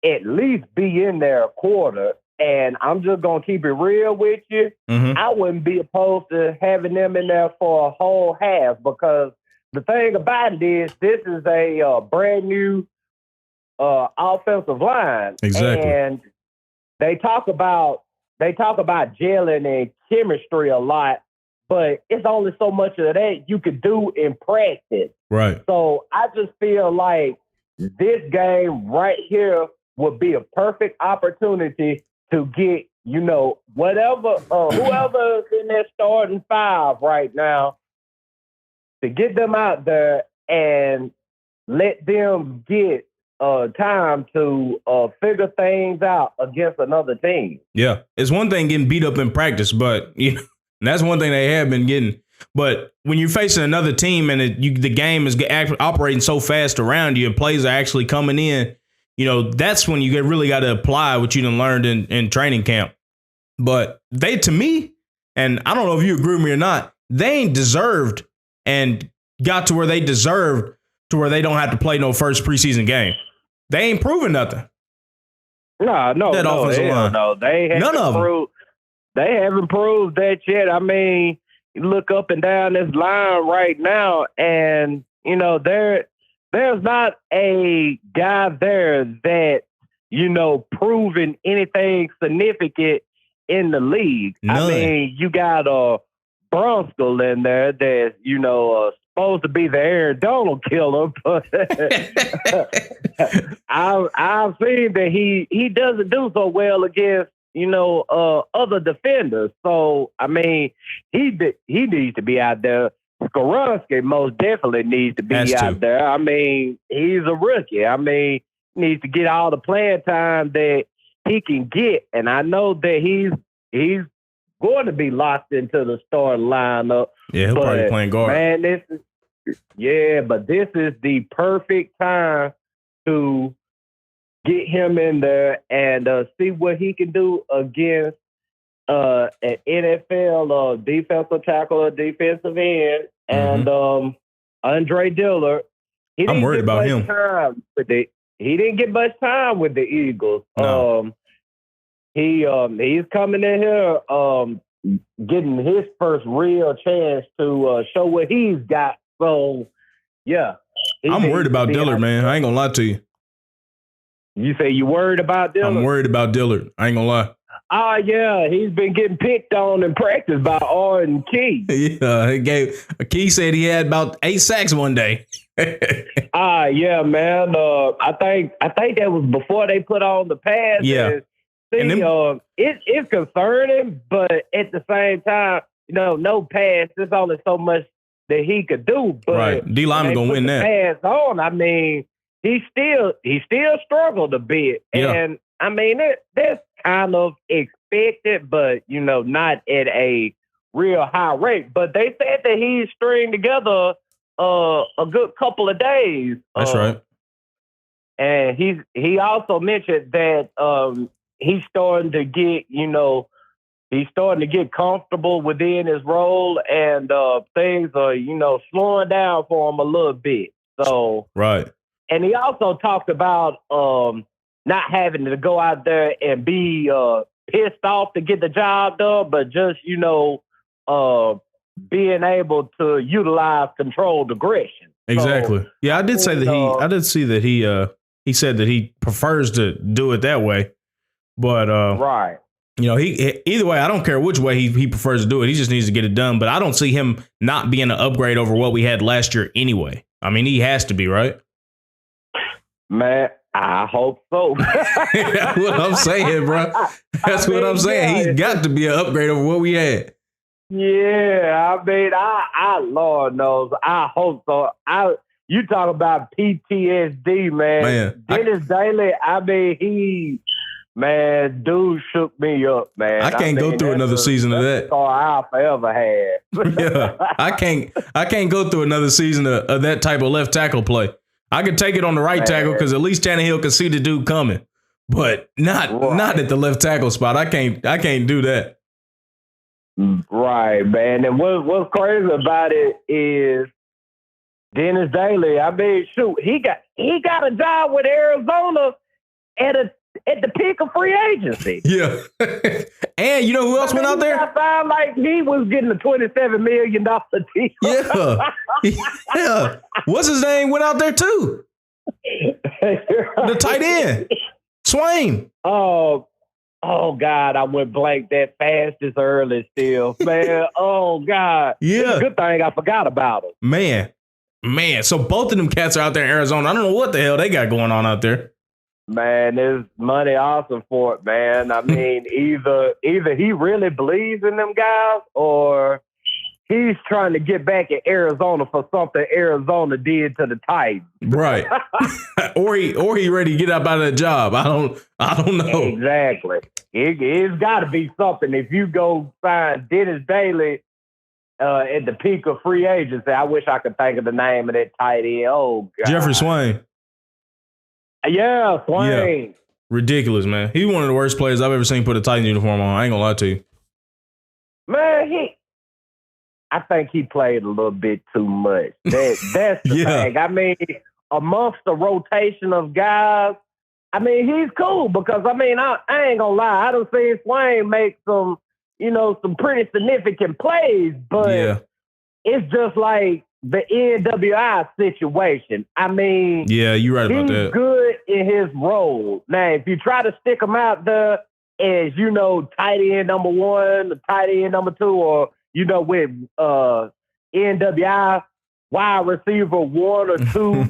at least be in there a quarter. And I'm just going to keep it real with you. Mm-hmm. I wouldn't be opposed to having them in there for a whole half, because the thing about it is this is a brand new offensive line. Exactly. And they talk about Jaylen and chemistry a lot, but it's only so much of that you could do in practice. Right. So I just feel like this game right here would be a perfect opportunity to get, whoever's in their starting five right now, to get them out there and let them get time to figure things out against another team. Yeah, it's one thing getting beat up in practice, but that's one thing they have been getting. But when you're facing another team and the game is operating so fast around you and plays are actually coming in, that's when you really got to apply what you done learned in training camp. But they, to me, and I don't know if you agree with me or not, they ain't deserved and got to where they deserved to where they don't have to play no first preseason game. They ain't proven nothing. No. That offensive line. No, they haven't None of them. proved. They haven't proved that yet. I mean, you look up and down this line right now, and there's not a guy there that proven anything significant in the league. None. I mean, you got a Brunskill in there that's supposed to be the Aaron Donald killer, but I've seen that he doesn't do so well against other defenders. So I mean, he needs to be out there. Skoronski most definitely needs to be out there. I mean, he's a rookie. I mean, he needs to get all the playing time that he can get, and I know that he's going to be locked into the starting lineup. Yeah, he'll probably be playing guard. Man, this is the perfect time to get him in there and see what he can do against an NFL defensive tackle or defensive end. And Andre Dillard, I'm worried about him. He didn't get much time with the Eagles. No. He's coming in here getting his first real chance to show what he's got. So, yeah. I'm worried about Dillard, man. I ain't going to lie to you. You say you worried about Dillard? I'm worried about Dillard. I ain't going to lie. Oh, yeah. He's been getting picked on in practice by Arden Key. Yeah, Key said he had about 8 sacks one day. Yeah, man. I think that was before they put on the pads. Yeah. It's concerning, but at the same time, no pass. There's only so much that he could do. But right, D lineman gonna win that. Pass on. I mean, he still struggled a bit, and I mean that's kind of expected, but not at a real high rate. But they said that he stringed together a good couple of days. That's right. And he also mentioned that he's starting to get comfortable within his role, and things are slowing down for him a little bit. So right. And he also talked about not having to go out there and be pissed off to get the job done, but just being able to utilize controlled aggression. Exactly. So, yeah, I did say that I did see that he said that he prefers to do it that way. But right. He either way, I don't care which way he prefers to do it. He just needs to get it done. But I don't see him not being an upgrade over what we had last year anyway. I mean, he has to be, right? Man, I hope so. That's what I'm saying, bro. That's what I'm saying. He's got to be an upgrade over what we had. Yeah, I mean, I Lord knows, I hope so. You talk about PTSD, man. Dennis Daly, I mean, dude shook me up, man. I can't go through another season of that. That's all I'll forever had. Yeah, I can't go through another season of that type of left tackle play. I could take it on the right tackle because at least Tannehill can see the dude coming, but not at the left tackle spot. I can't do that. Right, man. And what's crazy about it is Dennis Daly. I mean, shoot, he got a job with Arizona at the peak of free agency. Yeah. And you know who else went out there? I found like he was getting a $27 million deal. Yeah. Yeah. What's his name? Went out there too. The tight end. Swain. Oh God, I went blank that fast this early still. Man, oh God. Yeah. Good thing I forgot about him. Man. So both of them cats are out there in Arizona. I don't know what the hell they got going on out there. Man, there's money awesome for it, man. I mean, either he really believes in them guys or he's trying to get back at Arizona for something Arizona did to the Titans. Right. or he ready to get up out of that job. I don't know. Exactly. It's got to be something. If you go find Dennis Daly at the peak of free agency, I wish I could think of the name of that tight end. Oh, God. Jeffrey Swain. Yeah, Swain. Yeah. Ridiculous, man. He's one of the worst players I've ever seen put a Titan uniform on. I ain't gonna lie to you. Man, I think he played a little bit too much. That's the thing. I mean, amongst the rotation of guys, I mean, he's cool because, I mean, I ain't gonna lie. I done seen Swain make some, some pretty significant plays, but it's just like the NWI situation. I mean, yeah, you're right about that. He's good in his role. Now, if you try to stick him out there as, tight end number one, the tight end number two, or, with NWI wide receiver one or two.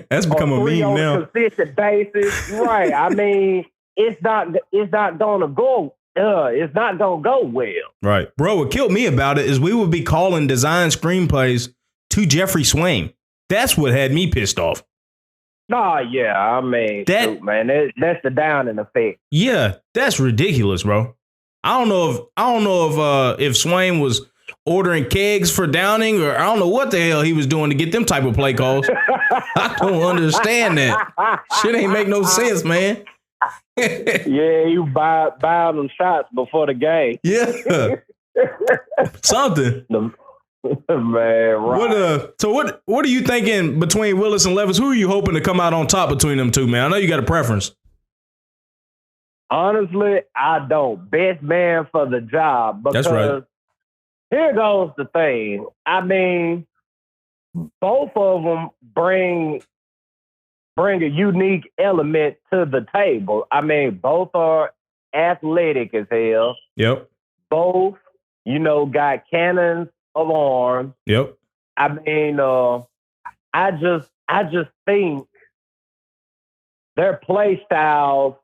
That's become a meme now. On a consistent basis. Right. I mean, it's not gonna go. It's not gonna go well. Right. Bro, what killed me about it is we would be calling design screenplays to Jeffrey Swain. That's what had me pissed off. Oh, yeah. I mean, shoot, man, that's the Downing effect. Yeah, that's ridiculous, bro. I don't know if Swain was ordering kegs for Downing, or I don't know what the hell he was doing to get them type of play calls. I don't understand that. Shit ain't make no sense, man. Yeah, you buy them shots before the game. Yeah. Something. Man, right. What are you thinking between Willis and Levis? Who are you hoping to come out on top between them two, man? I know you got a preference. Honestly, I don't. Best man for the job. Because that's right. Here goes the thing. I mean, both of them bring a unique element to the table. I mean, both are athletic as hell. Yep. Both, got cannons of arms. Yep. I mean, I just think their play styles,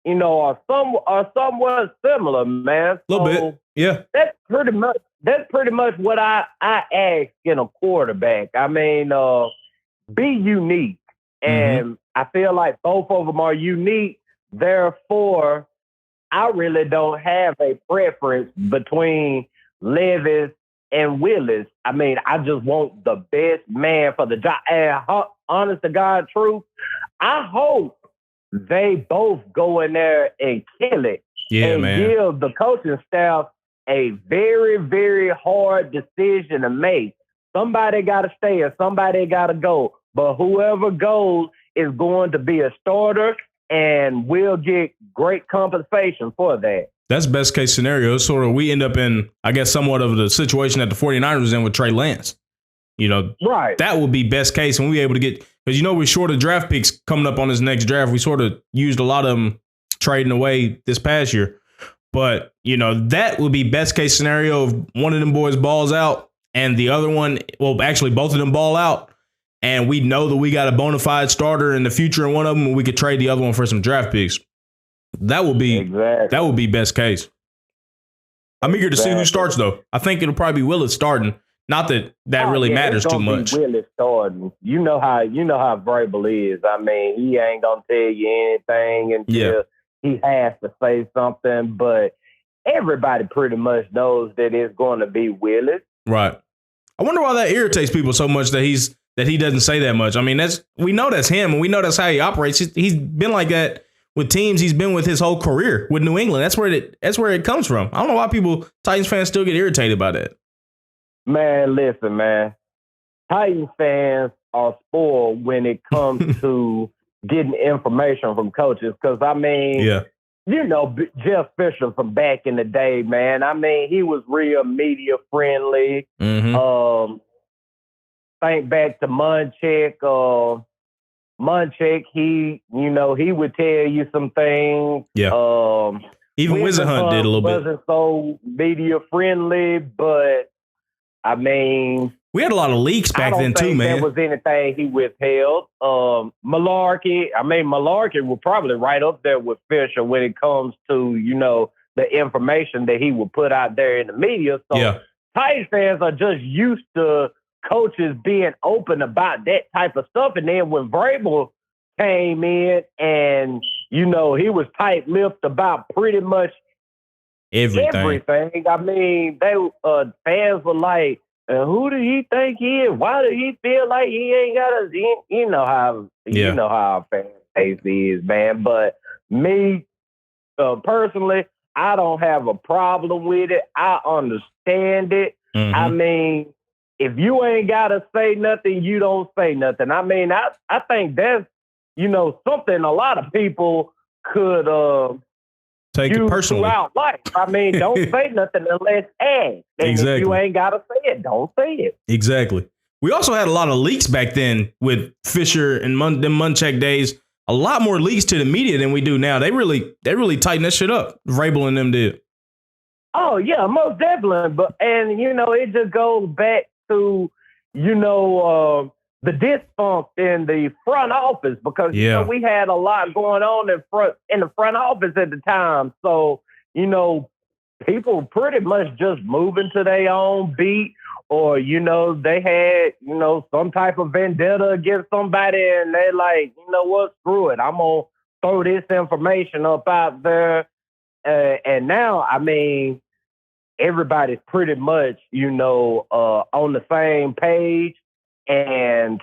are somewhat similar, man. A little bit. Yeah. That's pretty much what I ask in a quarterback. I mean, be unique. And I feel like both of them are unique. Therefore, I really don't have a preference between Levis and Willis. I mean, I just want the best man for the job. And honest to God truth, I hope they both go in there and kill it. Yeah, and man. Give the coaching staff a very, very hard decision to make. Somebody got to stay and somebody got to go. But whoever goes is going to be a starter and will get great compensation for that. That's best case scenario. Sort of we end up in, I guess, somewhat of the situation that the 49ers was in with Trey Lance. Right. That would be best case when we able to get, because we're short of draft picks coming up on this next draft. We sort of used a lot of them trading away this past year. But, that would be best case scenario if one of them boys balls out and the other one, well, actually both of them ball out. And we know that we got a bona fide starter in the future in one of them, and we could trade the other one for some draft picks. That would be best case. I'm eager to see who starts, though. I think it'll probably be Willis starting. Not that really matters too much. Willis starting. You know how Vrabel is. I mean, he ain't gonna tell you anything until he has to say something. But everybody pretty much knows that it's going to be Willis. Right. I wonder why that irritates people so much that he doesn't say that much. I mean, we know that's him, and we know that's how he operates. He's been like that with teams he's been with his whole career with New England. That's where it comes from. I don't know why Titans fans still get irritated by that. Man, listen, man. Titans fans are spoiled when it comes to getting information from coaches. Because, I mean, Jeff Fisher from back in the day, man. I mean, he was real media friendly. Mm-hmm. Think back to Munchak. Munchak, he would tell you some things. Yeah. Even Wizenhunt did a little bit. Wasn't so media friendly, but I mean, we had a lot of leaks back then too, man. There was anything he withheld. Malarkey was probably right up there with Fisher when it comes to the information that he would put out there in the media. So Titans fans are just used to coaches being open about that type of stuff. And then when Vrabel came in and, he was tight-lipped about pretty much everything. I mean, fans were like, who do he think he is? Why do he feel like he ain't got a, you know how our fan base is, man. But me, personally, I don't have a problem with it. I understand it. Mm-hmm. I mean, if you ain't got to say nothing, you don't say nothing. I mean, I think that's something a lot of people could take it use personally throughout life. I mean, don't say nothing unless asked. And Exactly. if you ain't got to say it, don't say it. Exactly. We also had a lot of leaks back then with Fisher and them Munchak days. A lot more leaks to the media than we do now. They really tightened that shit up. Vrabel and them did. Oh yeah, most definitely. But it just goes back to the dysfunction in the front office because we had a lot going on in the front office at the time. So people pretty much just moving to their own beat, or they had some type of vendetta against somebody, and they like, what, screw it, I'm gonna throw this information up out there. And now, I mean, everybody's pretty much on the same page, and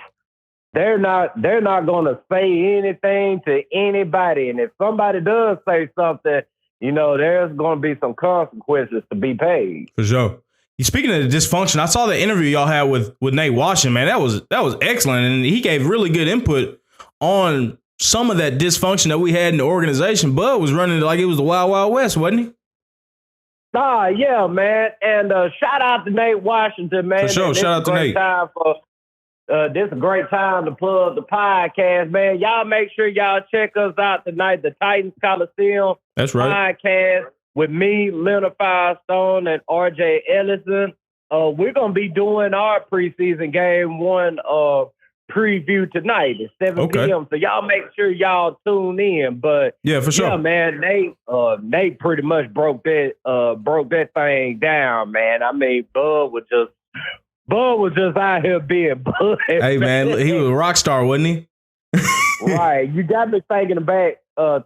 they're not gonna say anything to anybody. And if somebody does say something, there's going to be some consequences to be paid. For sure. Speaking of the dysfunction, I saw the interview y'all had with Nate Washington, man. That was excellent. And he gave really good input on some of that dysfunction that we had in the organization. Bud was running like it was the Wild Wild West, wasn't he? Yeah, man. And shout out to Nate Washington, man. For sure. Shout out to Nate. This is a great time to plug the podcast, man. Y'all make sure y'all check us out tonight, the Titans Coliseum. That's right. Podcast with me, Leonard Firestone, and RJ Ellison. We're going to be doing our preseason game 1 preview tonight at 7 p.m. So y'all make sure y'all tune in. But yeah, for sure. Yeah, man, Nate pretty much broke that thing down, man. I mean, Bud was just out here being Bud. Hey, man, he was a rock star, wasn't he? Right. You got me thinking back to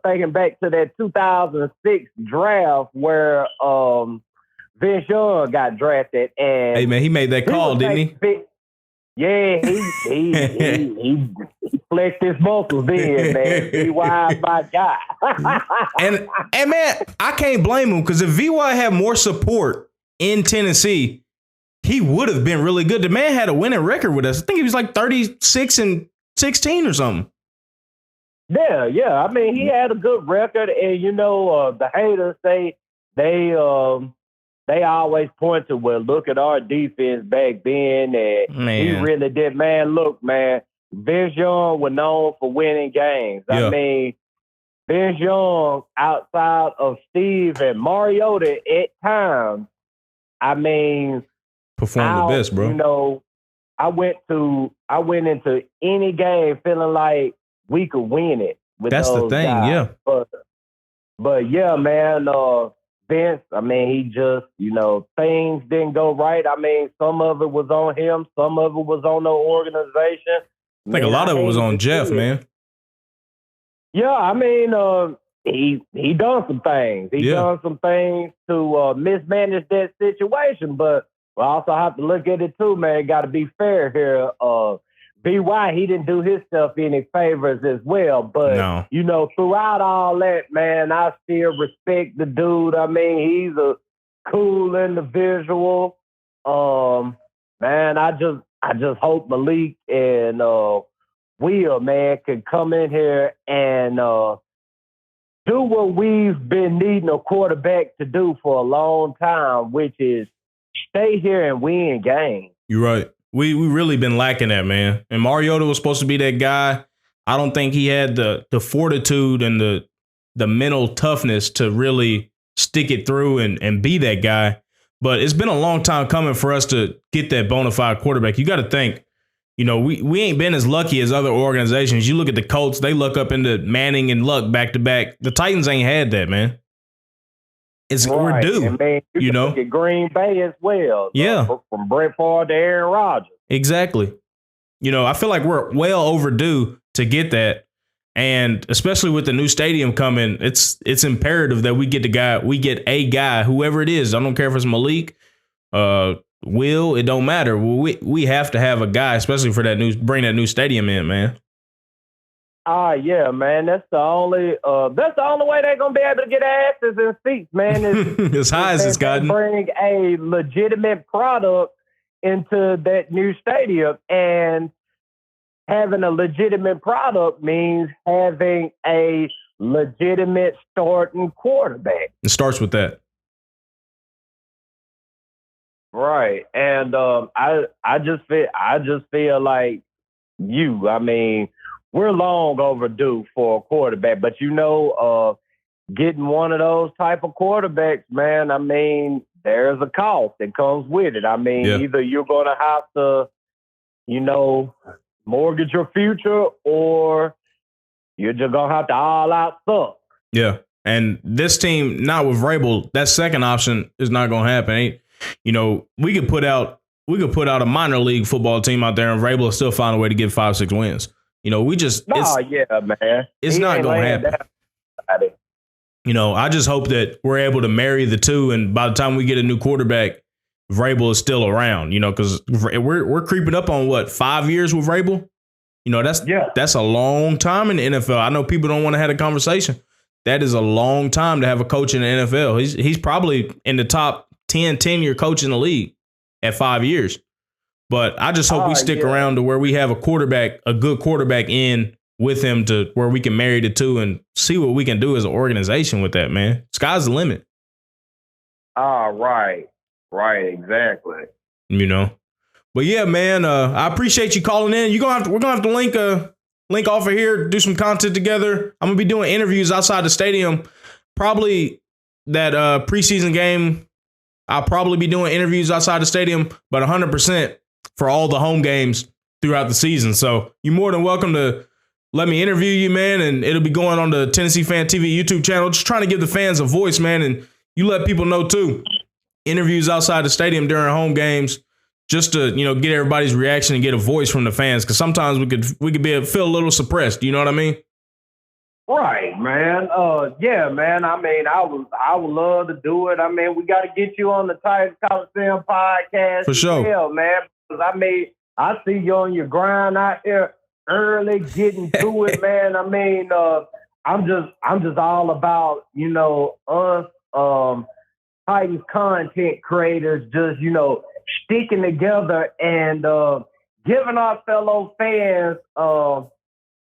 that 2006 draft where Vince Young got drafted. And hey, man, he made that call, didn't he? Yeah, he flexed his muscles then, man. VY my guy. and man, I can't blame him, because if VY had more support in Tennessee, he would have been really good. The man had a winning record with us. I think he was like 36-16 or something. Yeah. I mean, he had a good record, and the haters they always point to, well, look at our defense back then, and he really did. Man, look, man, Vince Young was known for winning games. Yeah. I mean, Vince Young, outside of Steve and Mariota at times, I mean, performed the best, bro. I went into any game feeling like we could win it. That's the thing, guys. Yeah. But yeah, man, Vince, I mean, he just, things didn't go right. I mean, some of it was on him, some of it was on the organization. I think a lot of it was on Jeff, man. Yeah, I mean, he done some things. He done some things to mismanage that situation, but we also have to look at it too, man. Got to be fair here. BY, he didn't do his stuff any favors as well. But, throughout all that, man, I still respect the dude. I mean, he's a cool individual. Man, I just hope Malik and Will, man, can come in here and do what we've been needing a quarterback to do for a long time, which is stay here and win games. You're right. We really been lacking that, man. And Mariota was supposed to be that guy. I don't think he had the fortitude and the mental toughness to really stick it through and be that guy. But it's been a long time coming for us to get that bona fide quarterback. You got to think, we ain't been as lucky as other organizations. You look at the Colts, they luck up into Manning and Luck back to back. The Titans ain't had that, man. We're due, and man, you look at Green Bay as well. Yeah. From Brett Favre to Aaron Rodgers. Exactly. I feel like we're well overdue to get that. And especially with the new stadium coming, it's imperative that we get a guy, whoever it is. I don't care if it's Malik, Will, it don't matter. We have to have a guy, especially for bring that new stadium in, man. Yeah, man. That's the only way they're gonna be able to get asses and seats, man. As high as it's gotten. Bring a legitimate product into that new stadium. And having a legitimate product means having a legitimate starting quarterback. It starts with that. Right. And I just feel like I mean, we're long overdue for a quarterback, but getting one of those type of quarterbacks, man, I mean, there's a cost that comes with it. I mean, either you're going to have to, mortgage your future, or you're just going to have to all out suck. Yeah. And this team, not with Vrabel, that second option is not going to happen. We could put out a minor league football team out there and Vrabel will still find a way to get 5-6 wins. Man. It's not going to happen. I just hope that we're able to marry the two, and by the time we get a new quarterback, Vrabel is still around. Because we're creeping up on 5 years with Vrabel. That's a long time in the NFL. I know people don't want to have a conversation. That is a long time to have a coach in the NFL. He's probably in the top 10-year coach in the league at 5 years. But I just hope we stick around to where we have a good quarterback in with him, to where we can marry the two and see what we can do as an organization with that, man. Sky's the limit. Right. Right, exactly. But yeah, man, I appreciate you calling in. We're gonna have to link off of here, do some content together. I'm gonna be doing interviews outside the stadium. Probably that preseason game, I'll probably be doing interviews outside the stadium, but 100% for all the home games throughout the season. So you're more than welcome to let me interview you, man, and it'll be going on the Tennessee Fan TV YouTube channel. Just trying to give the fans a voice, man, and you let people know too. Interviews outside the stadium during home games, just to get everybody's reaction and get a voice from the fans, because sometimes we could feel a little suppressed. You know what I mean? Right, man. Yeah, man. I mean, I would love to do it. I mean, we got to get you on the Titans Coliseum podcast for sure, man. Because I see you on your grind out there early, getting to it, man. I mean, I'm just all about us Titans content creators just sticking together and giving our fellow fans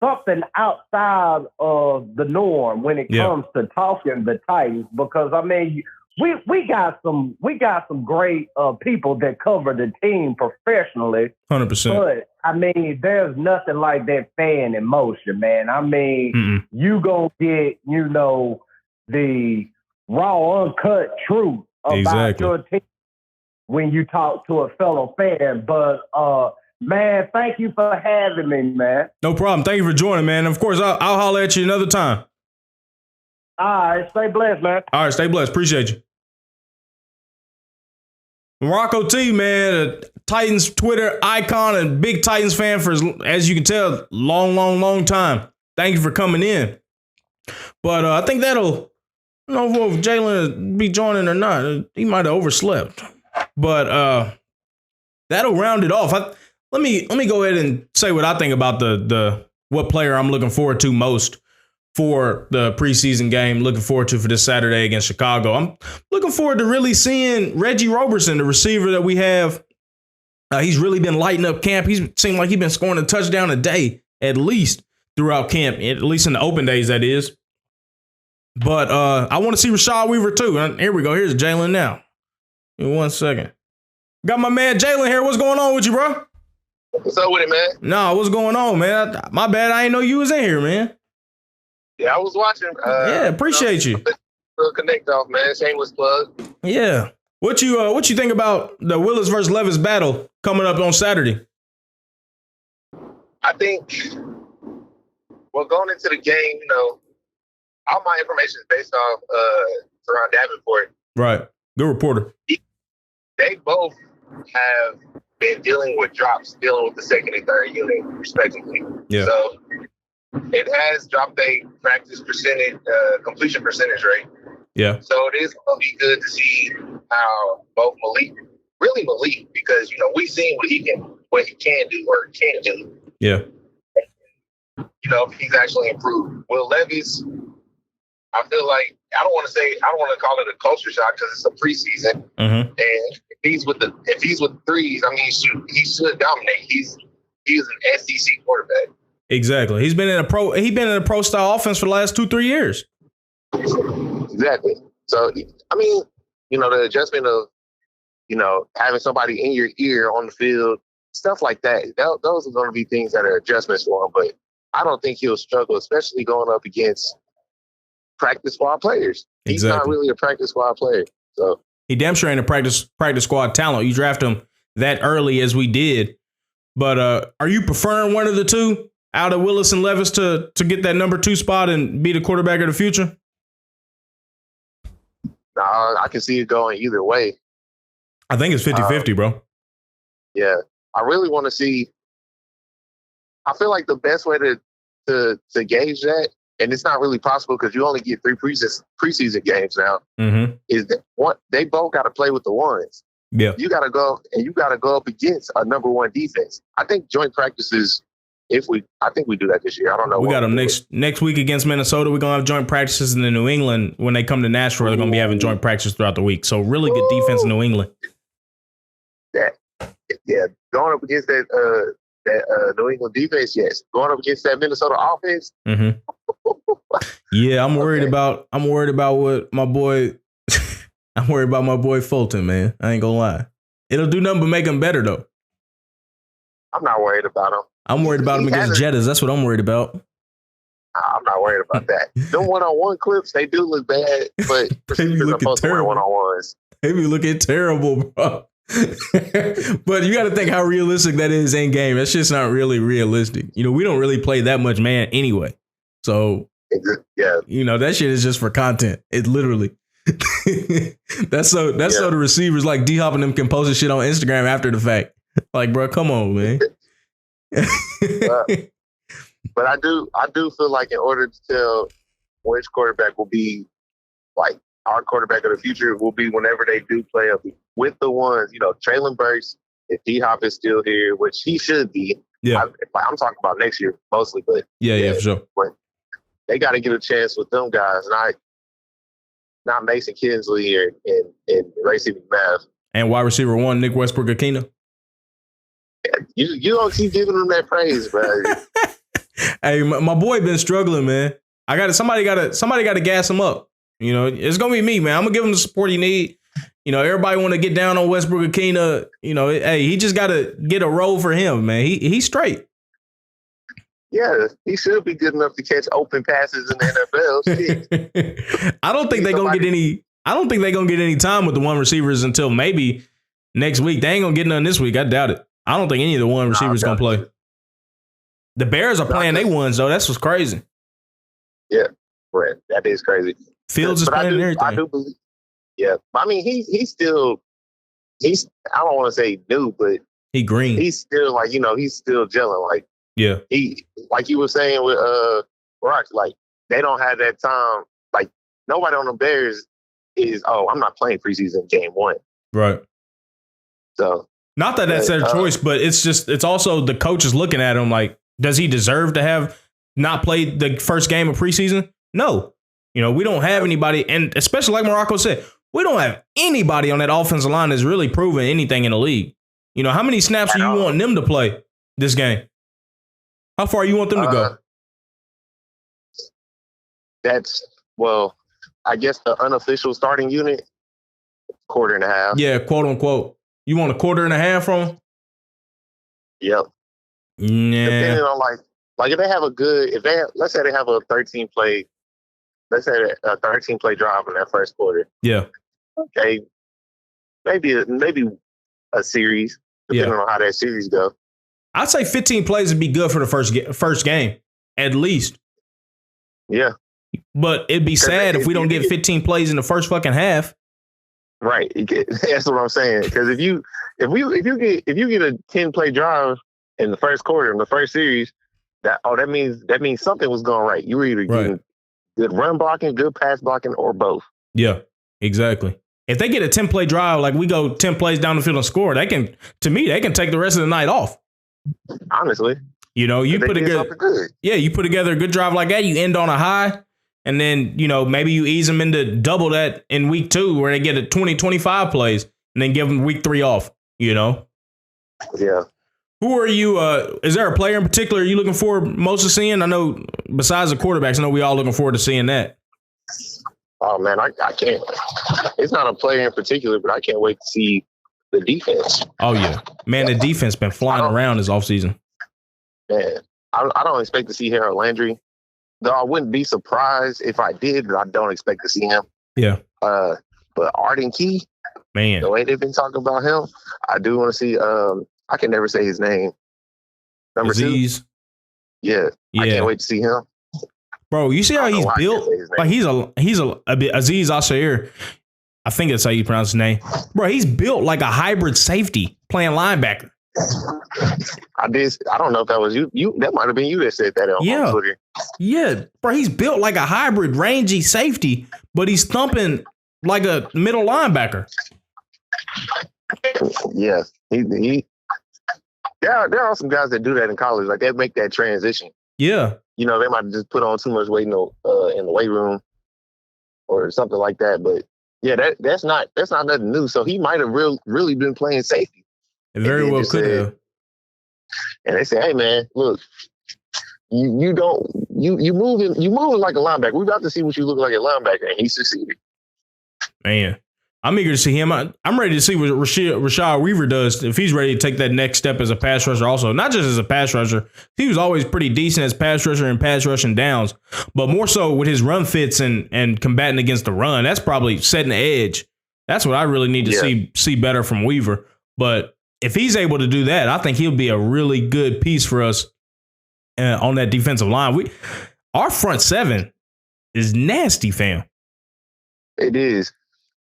something outside of the norm when it comes to talking the Titans, because I mean we got some great people that cover the team professionally. 100%. But I mean, there's nothing like that fan emotion, man. I mean, you gonna get the raw, uncut truth about your team when you talk to a fellow fan. But man, thank you for having me, man. No problem. Thank you for joining, man. Of course, I'll holler at you another time. All right, stay blessed, man. All right, stay blessed. Appreciate you. Morocco T, man, a Titans Twitter icon and big Titans fan for, as you can tell, long time. Thank you for coming in. But I think I don't know if Jaylen will be joining or not. He might have overslept. But that'll round it off. Let me go ahead and say what I think about the what player I'm looking forward to most for the preseason game. Looking forward to for this Saturday against Chicago. I'm looking forward to really seeing Reggie Roberson, the receiver that we have. He's really been lighting up camp. He's seemed like he's been scoring a touchdown a day at least throughout camp, at least in the open days, that is. But I want to see Rashad Weaver too. And here we go. Here's Jaylen now. Give me 1 second. Got my man Jaylen here. What's going on with you, bro? What's up with it, man? Nah, what's going on, man? My bad. I didn't know you was in here, man. Yeah, I was watching. Yeah, appreciate you. Connect off, man. Shameless plug. Yeah. What you think about the Willis versus Levis battle coming up on Saturday? I think, going into the game, all my information is based off Teron Davenport. Right. Good reporter. They both have been dealing with drops, dealing with the second and third unit, respectively. Yeah. So it has dropped a practice percentage, completion percentage rate. Yeah. So it is going to be good to see how both Malik, because we've seen what he can do or can't do. Yeah. If he's actually improved. Will Levis, I feel like I don't want to call it a culture shock because it's a preseason. Mm-hmm. And if he's with threes, I mean, he should dominate. He's He's an SEC quarterback. Exactly. He's been in a pro style offense for the last 2-3 years. Exactly. So, I mean, the adjustment of, having somebody in your ear on the field, stuff like that, those are going to be things that are adjustments for him. But I don't think he'll struggle, especially going up against practice squad players. He's not really a practice squad player. So he damn sure ain't a practice squad talent. You draft him that early as we did. But are you preferring one of the two out of Willis and Levis to get that number 2 spot and be the quarterback of the future? I can see it going either way. I think it's 50-50, bro. Yeah. I really want to see. I feel like the best way to gauge that, and it's not really possible because you only get 3 preseason games now, is that they both got to play with the ones. Yeah. You got to go up against a number 1 defense. I think joint practices, I think we do that this year. I don't know. We got them next week against Minnesota. We're going to have joint practices, and in New England, when they come to Nashville, they're going to be having joint practices throughout the week. So really good defense in New England. Going up against that New England defense, yes. Going up against that Minnesota offense. Yeah, I'm worried about what my boy. I'm worried about my boy Fulton, man. I ain't gonna lie. It'll do nothing but make him better, though. I'm not worried about him. I'm worried about him against Jettas. That's what I'm worried about. I'm not worried about that. Them one-on-one clips, they do look bad, but they be looking terrible. One-on-ones. They be looking terrible, bro. But you got to think how realistic that is in game. That's just not really realistic. We don't really play that much man anyway. So, yeah, that shit is just for content. It literally. That's so the receivers like D-Hop and them can post this shit on Instagram after the fact. Like, bro, come on, man. But I do feel like in order to tell which quarterback will be like our quarterback of the future will be whenever they do play up with the ones, Jaylen Burks, if D-Hop is still here, which he should be. Yeah. I'm talking about next year mostly, but yeah, for sure. But they got to get a chance with them guys, not Mason Kinsley and Racy McMath. And wide receiver 1, Nick Westbrook-Akina. You don't keep giving them that praise, bro. Hey, my boy been struggling, man. Somebody got to gas him up. It's gonna be me, man. I'm gonna give him the support he need. Everybody want to get down on Westbrook-Akina. Hey, he just got to get a role for him, man. He's straight. Yeah, he should be good enough to catch open passes in the NFL. I don't think they're gonna get any. I don't think they're gonna get any time with the one receivers until maybe next week. They ain't gonna get none this week. I doubt it. I don't think any of the one receivers gonna play. The Bears are playing they ones though. That's what's crazy. Yeah, right. That is crazy. Fields is playing everything. I do believe. Yeah, I mean he's still. I don't want to say new, but he green. He's still he's still gelling. Like yeah, he like you were saying with Rock. Like they don't have that time. Like nobody on the Bears is. Oh, I'm not playing preseason game 1. Right. So not that that's their choice, but it's also the coach is looking at him like, does he deserve to have not played the first game of preseason? No. We don't have anybody, and especially like Morocco said, we don't have anybody on that offensive line that's really proven anything in the league. How many snaps do you want them to play this game? How far you want them to go? I guess the unofficial starting unit, 1.5. Yeah, quote unquote. You want 1.5 from them? Yep. Yeah. Depending on if they have let's say they have a 13 play drive in that first quarter. Yeah. Okay. Maybe a series, depending on how that series goes. I'd say 15 plays would be good for the first game, at least. Yeah. But it'd be sad if we don't get 15 plays in the first fucking half. Right. That's what I'm saying. Because if you get a 10-play drive in the first quarter in the first series, that means something was going right. You were either getting good run blocking, good pass blocking, or both. Yeah, exactly. If they get a 10-play drive, like we go 10 plays down the field and score, they can take the rest of the night off. Honestly. You put together a good drive like that, you end on a high, and then, maybe you ease them into double that in week 2 where they get a 20, 25 plays and then give them week 3 off, Yeah. Who are you? Is there a player in particular you looking forward most to seeing? I know besides the quarterbacks, I know we all looking forward to seeing that. Oh man, I can't. It's not a player in particular, but I can't wait to see the defense. Oh yeah, man, the defense been flying around this offseason. Man, I don't expect to see Harold Landry. Though I wouldn't be surprised if I did, but I don't expect to see him. Yeah. But Arden Key, man, the way they've been talking about him, I do want to see. I can never say his name. Number Aziz. 2. Yeah. I can't wait to see him. Bro, you see how he's built? Like he's a Aziz Ashair. I think that's how you pronounce his name. Bro, he's built like a hybrid safety playing linebacker. I don't know if that was you. That might have been you that said that on Twitter. Yeah, bro, he's built like a hybrid rangy safety, but he's thumping like a middle linebacker. Yeah, there are some guys that do that in college. Like they make that transition. Yeah. You know, they might just put on too much weight in the weight room or something like that. But yeah, that's not nothing new. So he might have really been playing safety. It very well could have. And they say, hey man, look, you moving like a linebacker. We're about to see what you look like a linebacker, and he succeeded. Man, I'm eager to see him. I'm ready to see what Rashad Weaver does if he's ready to take that next step as a pass rusher. Also, not just as a pass rusher, he was always pretty decent as pass rusher and pass rushing downs, but more so with his run fits and combating against the run. That's probably setting the edge. That's what I really need to see better from Weaver. But if he's able to do that, I think he'll be a really good piece for us on that defensive line. Our front seven is nasty, fam. It is.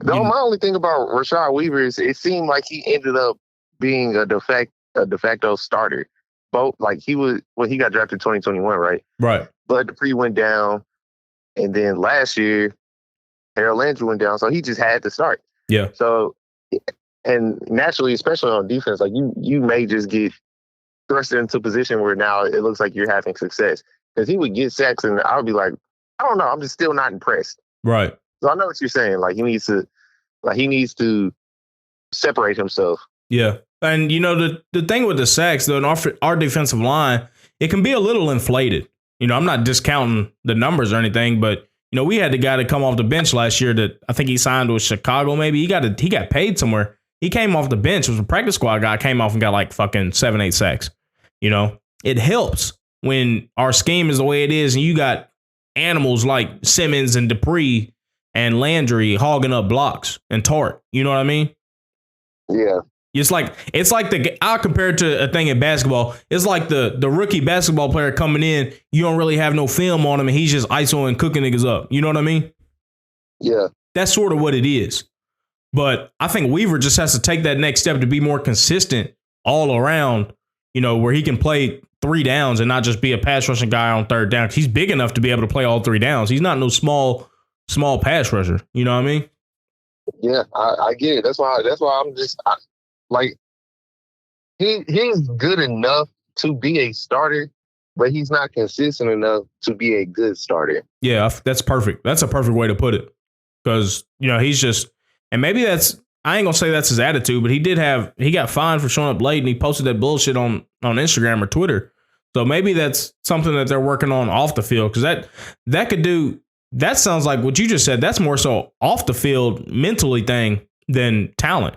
My only thing about Rashad Weaver is it seemed like he ended up being a de facto starter. Both he got drafted in 2021, right? Right. Bud Dupree went down, and then last year Harold Landry went down, so he just had to start. Yeah. So, and naturally, especially on defense, like you may just get thrust into a position where now it looks like you're having success because he would get sacks, and I would be like, I don't know, I'm just still not impressed. Right. So I know what you're saying. He needs to separate himself. Yeah. And, the thing with the sacks, though, in our defensive line, it can be a little inflated. I'm not discounting the numbers or anything, but, we had the guy that come off the bench last year that I think he signed with Chicago, maybe. He got paid somewhere. He came off the bench. It was a practice squad guy, came off and got like fucking 7-8 sacks. It helps when our scheme is the way it is and you got animals like Simmons and Dupree and Landry hogging up blocks and Tart. You know what I mean? Yeah. It's like I'll compare it to a thing in basketball. It's like the rookie basketball player coming in. You don't really have no film on him, and he's just ISO cooking niggas up. You know what I mean? Yeah. That's sort of what it is. But I think Weaver just has to take that next step to be more consistent all around, where he can play 3 downs and not just be a pass rushing guy on 3rd down. He's big enough to be able to play all 3 downs. He's not no small pass rusher. You know what I mean? Yeah, I get it. That's why I'm just he's good enough to be a starter, but he's not consistent enough to be a good starter. Yeah, that's perfect. That's a perfect way to put it. Because, he's just, and maybe I ain't gonna say that's his attitude, but he got fined for showing up late and he posted that bullshit on Instagram or Twitter. So maybe that's something that they're working on off the field. Because that sounds like what you just said. That's more so off the field mentally thing than talent.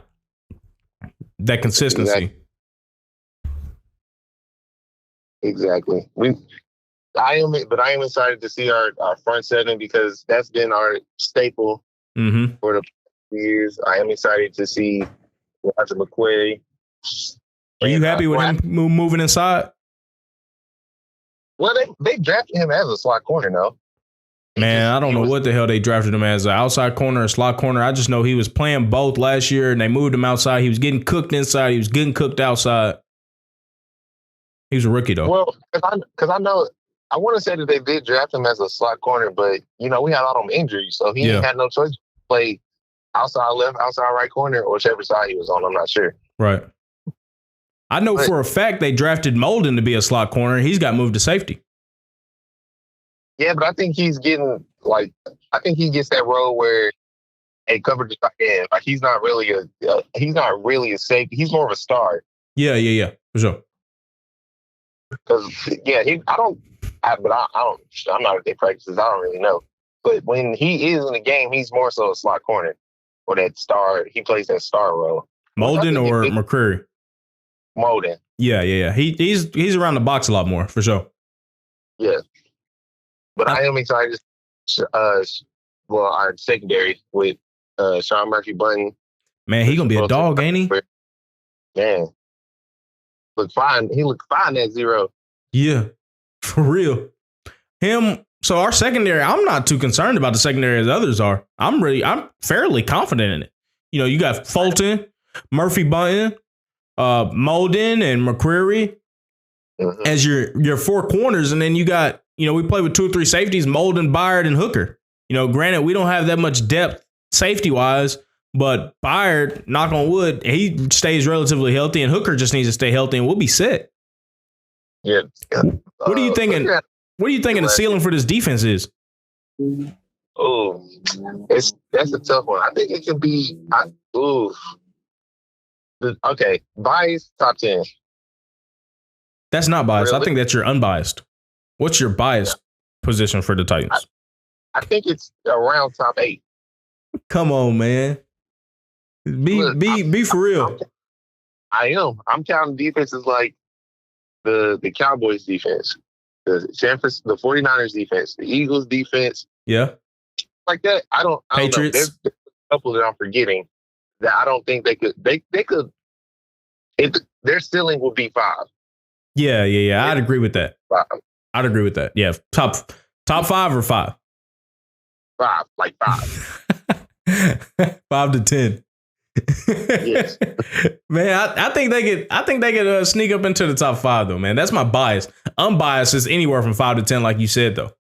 That consistency. Exactly. I am excited to see our front seven because that's been our staple for the years. I am excited to see Roger McQuarrie. Are you happy with him moving inside? Well, they drafted him as a slot corner now. Man, I don't know what the hell they drafted him as, an outside corner or slot corner. I just know he was playing both last year, and they moved him outside. He was getting cooked inside. He was getting cooked outside. He was a rookie, though. Well, because I know, I want to say that they did draft him as a slot corner, but, we had all them injuries, so he had no choice to play outside left, outside right corner, or whichever side he was on. I'm not sure. Right. I know for a fact they drafted Molden to be a slot corner. He's got moved to safety. Yeah, but I think he's getting I think he gets that role where a coverage end. He's not really a safety. He's more of a star. Yeah, for sure. Because I'm not at their practices. I don't really know. But when he is in the game, he's more so a slot corner or that star. He plays that star role. Molden or McCreary? Molden. Yeah. He's around the box a lot more for sure. Yeah, but I am excited. Our secondary with Sean Murphy Bunting. Man, he gonna be a dog, ain't he? Man, look fine. He looked fine at 0. Yeah, for real. So our secondary, I'm not too concerned about the secondary as others are. I'm fairly confident in it. You know, you got Fulton, Murphy Bunting, Molden, and McCreary as your 4 corners, and then you got, you know, we play with 2 or 3 safeties, Molden, Byard, and Hooker. You know, granted, we don't have that much depth safety-wise, but Byard, knock on wood, he stays relatively healthy, and Hooker just needs to stay healthy, and we'll be set. Yeah. What are you thinking? What are you thinking the ceiling for this defense is? Oh, that's a tough one. I think it could be. Okay, bias top 10. That's not biased. Really? I think that you're unbiased. What's your biased position for the Titans? I think it's around top 8. Come on, man. Be for real. I am. I'm counting defenses like the Cowboys defense, the 49ers defense, the Eagles defense. Yeah. Like that. I don't Patriots. know. There's a couple that I'm forgetting that I don't think they could. They could. Their ceiling would be 5. Yeah. I'd agree with that. 5. I'd agree with that. Yeah. Top 5 or 5? 5, like 5. 5 to 10. Yes. Man, I think they could sneak up into the top 5 though, man. That's my bias. Unbiased is anywhere from 5 to 10, like you said though.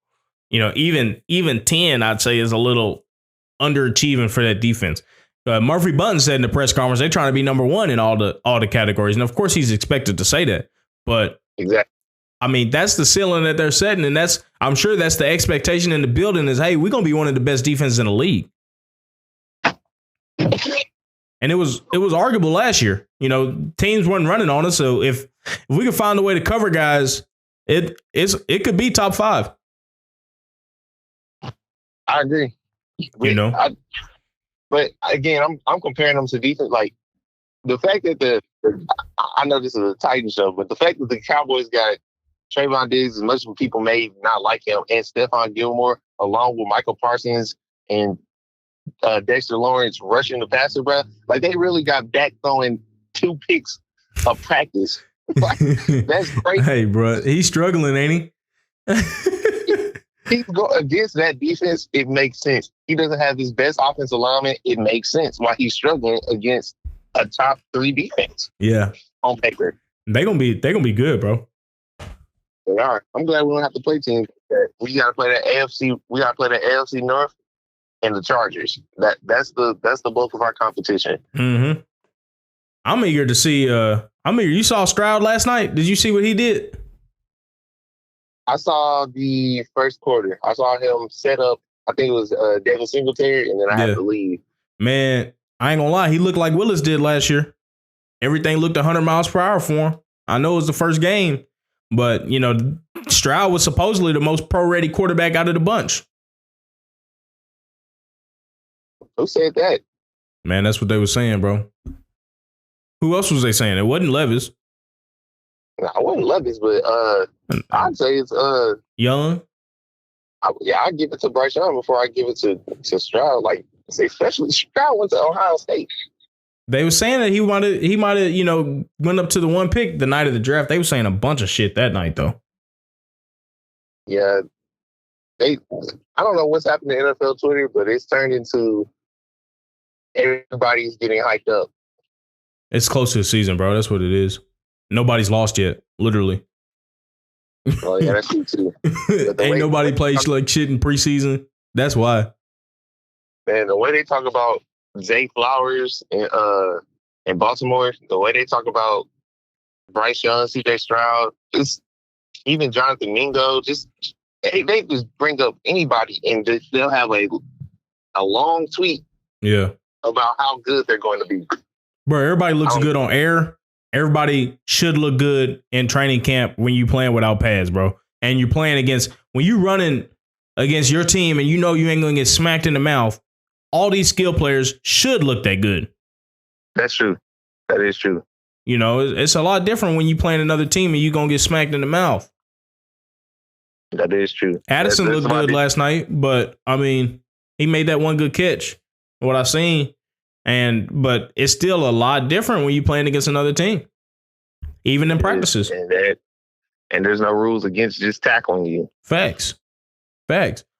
You know, even 10, I'd say, is a little underachieving for that defense. Murphy Bunting said in the press conference they're trying to be number 1 in all the categories, and of course he's expected to say that. But exactly. I mean, that's the ceiling that they're setting, and I'm sure that's the expectation in the building is, hey, we're gonna be one of the best defenses in the league. And it was arguable last year. You know, teams weren't running on us, so if we could find a way to cover guys, it could be top 5. I agree. You know, but again, I'm comparing them to defense. Like the fact that I know this is a Titan show, but the fact that the Cowboys got Trayvon Diggs, as much as people may not like him, and Stephon Gilmore, along with Michael Parsons and Dexter Lawrence rushing the passer, bro. Like they really got Dak throwing 2 picks of practice. Like, that's great. Hey, bro, he's struggling, ain't he? He go against that defense. It makes sense. He doesn't have his best offensive lineman. It makes sense why he's struggling against a top 3 defense. Yeah, on paper, they're gonna be good, bro. They are. I'm glad we don't have to play teams. We got to play the AFC. We got to play the AFC North and the Chargers. That's the bulk of our competition. Mm-hmm. I'm eager to see. You saw Stroud last night. Did you see what he did? I saw the first quarter. I saw him set up. I think it was Devin Singletary, and then I had to leave. Man, I ain't gonna lie. He looked like Willis did last year. Everything looked 100 miles per hour for him. I know it was the first game, but you know, Stroud was supposedly the most pro-ready quarterback out of the bunch. Who said that? Man, that's what they were saying, bro. Who else was they saying? It wasn't Levis. No, it wasn't Levis, but I'd say it's Young. I'd give it to Bryce Young before I give it to Stroud. Like, especially Stroud went to Ohio State. They were saying that he might have, you know, went up to the 1 pick the night of the draft. They were saying a bunch of shit that night, though. Yeah, I don't know what's happened to NFL Twitter, but it's turned into everybody's getting hyped up. It's close to the season, bro. That's what it is. Nobody's lost yet, literally. Oh, yeah, that's true, too. Ain't nobody played like shit in preseason. That's why. Man, the way they talk about Zay Flowers in Baltimore, the way they talk about Bryce Young, CJ Stroud, even Jonathan Mingo, they just bring up anybody and they'll have a long tweet about how good they're going to be. Bro, everybody looks good on air. everybody should look good in training camp when you playing without pads, bro. And you're playing when you running against your team and you know you ain't going to get smacked in the mouth, all these skill players should look that good. That's true. That is true. You know, it's a lot different when you playing another team and you going to get smacked in the mouth. That is true. Addison looked good last night, but I mean, he made that one good catch, what I've seen. But it's still a lot different when you're playing against another team, even in practices. And there's no rules against just tackling you. Facts.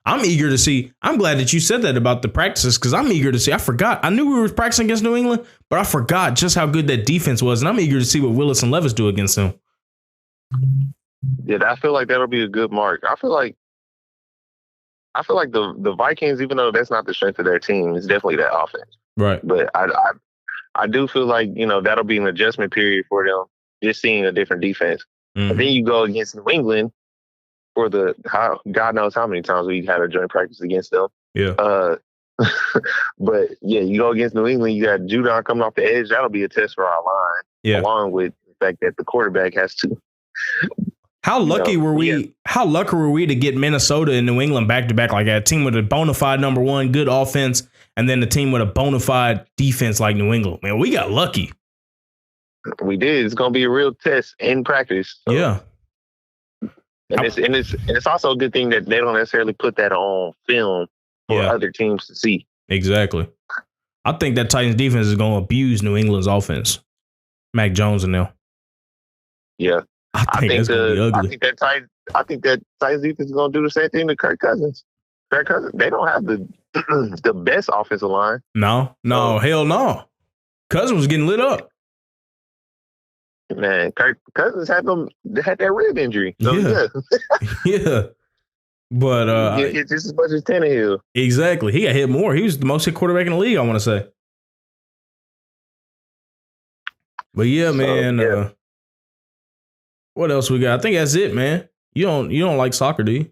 I'm eager to see. I'm glad that you said that about the practices because I'm eager to see. I forgot. I knew we were practicing against New England, but I forgot just how good that defense was. And I'm eager to see what Willis and Levis do against them. Yeah, I feel like that'll be a good mark. I feel like the Vikings, even though that's not the strength of their team, it's definitely that offense. Right. But I do feel like, that'll be an adjustment period for them, just seeing a different defense. Mm-hmm. And then you go against New England for God knows how many times we had a joint practice against them. Yeah. But yeah, you go against New England, you got Judon coming off the edge. That'll be a test for our line. Yeah. Along with the fact that the quarterback has to. How lucky were we? Yeah. How lucky were we to get Minnesota and New England back to back like that? A team with a bona fide number one, good offense, and then the team with a bona fide defense like New England. Man, we got lucky. We did. It's going to be a real test in practice. So. Yeah. And it's also a good thing that they don't necessarily put that on film for other teams to see. Exactly. I think that Titans defense is going to abuse New England's offense. Mac Jones and them. Yeah. I think that Titans defense is going to do the same thing to Kirk Cousins. Kirk Cousins, they don't have the best offensive line. No, hell no. Cousins was getting lit up. Man, Kirk Cousins had that rib injury. So yeah. Yeah. But it's just as much as Tannehill. Exactly. He got hit more. He was the most hit quarterback in the league, I want to say. But yeah, man. Yeah. What else we got? I think that's it, man. You don't like soccer, do you?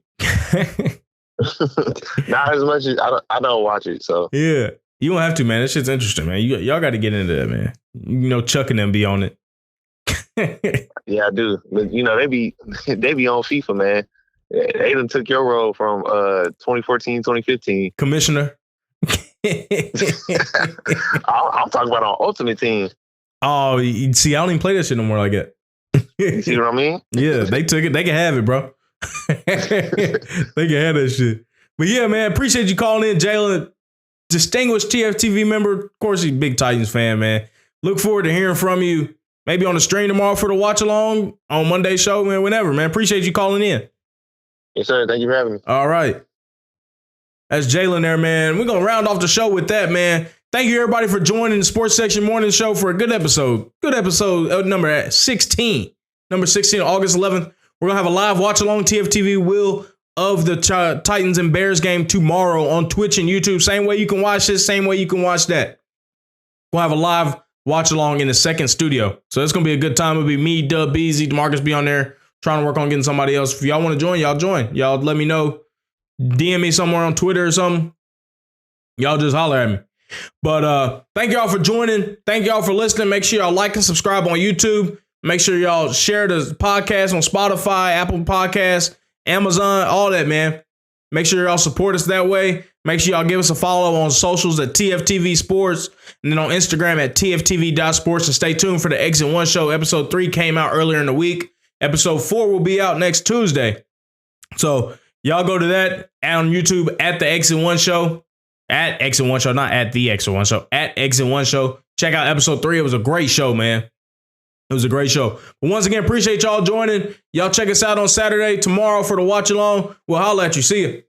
Not as much as I don't watch it. So yeah, you don't have to, man. That shit's interesting, man. Y'all got to get into that, man. Chuck and them be on it. Yeah, I do. But they be on FIFA, man. They done took your role from 2014, 2015. Commissioner. I'm talking about on Ultimate Team. Oh, see, I don't even play that shit no more like that. You see what I mean? Yeah, they took it. They can have it, bro. They can have that shit. But yeah, man, appreciate you calling in, Jaylen. Distinguished TFTV member. Of course, he's a big Titans fan, man. Look forward to hearing from you. Maybe on the stream tomorrow for the watch along on Monday's show, man. Whenever, man. Appreciate you calling in. Yes, sir. Thank you for having me. All right. That's Jaylen there, man. We're going to round off the show with that, man. Thank you, everybody, for joining the Sports Section Morning Show for a good episode. Good episode, number 16. Number 16, August 11th. We're going to have a live watch-along TFTV of the Titans and Bears game tomorrow on Twitch and YouTube. Same way you can watch this, same way you can watch that. We'll have a live watch-along in the second studio. So it's going to be a good time. It'll be me, Dub, Beezy, DeMarcus be on there trying to work on getting somebody else. If y'all want to join, y'all join. Y'all let me know. DM me somewhere on Twitter or something. Y'all just holler at me. But thank y'all for joining. Thank y'all for listening. Make sure y'all like and subscribe on YouTube. Make sure y'all share the podcast on Spotify, Apple Podcasts, Amazon, all that, man. Make sure y'all support us that way. Make sure y'all give us a follow on socials at TFTV Sports and then on Instagram at TFTV.sports. And stay tuned for the Exit 1 show. Episode 3 came out earlier in the week. Episode 4 will be out next Tuesday. So y'all go to that on YouTube at the Exit 1 show. At Exit 1 show, not at the Exit 1 show. At Exit 1 show. Check out episode 3. It was a great show, man. It was a great show. But once again, appreciate y'all joining. Y'all check us out on Saturday, tomorrow for the watch along. We'll holler at you. See you.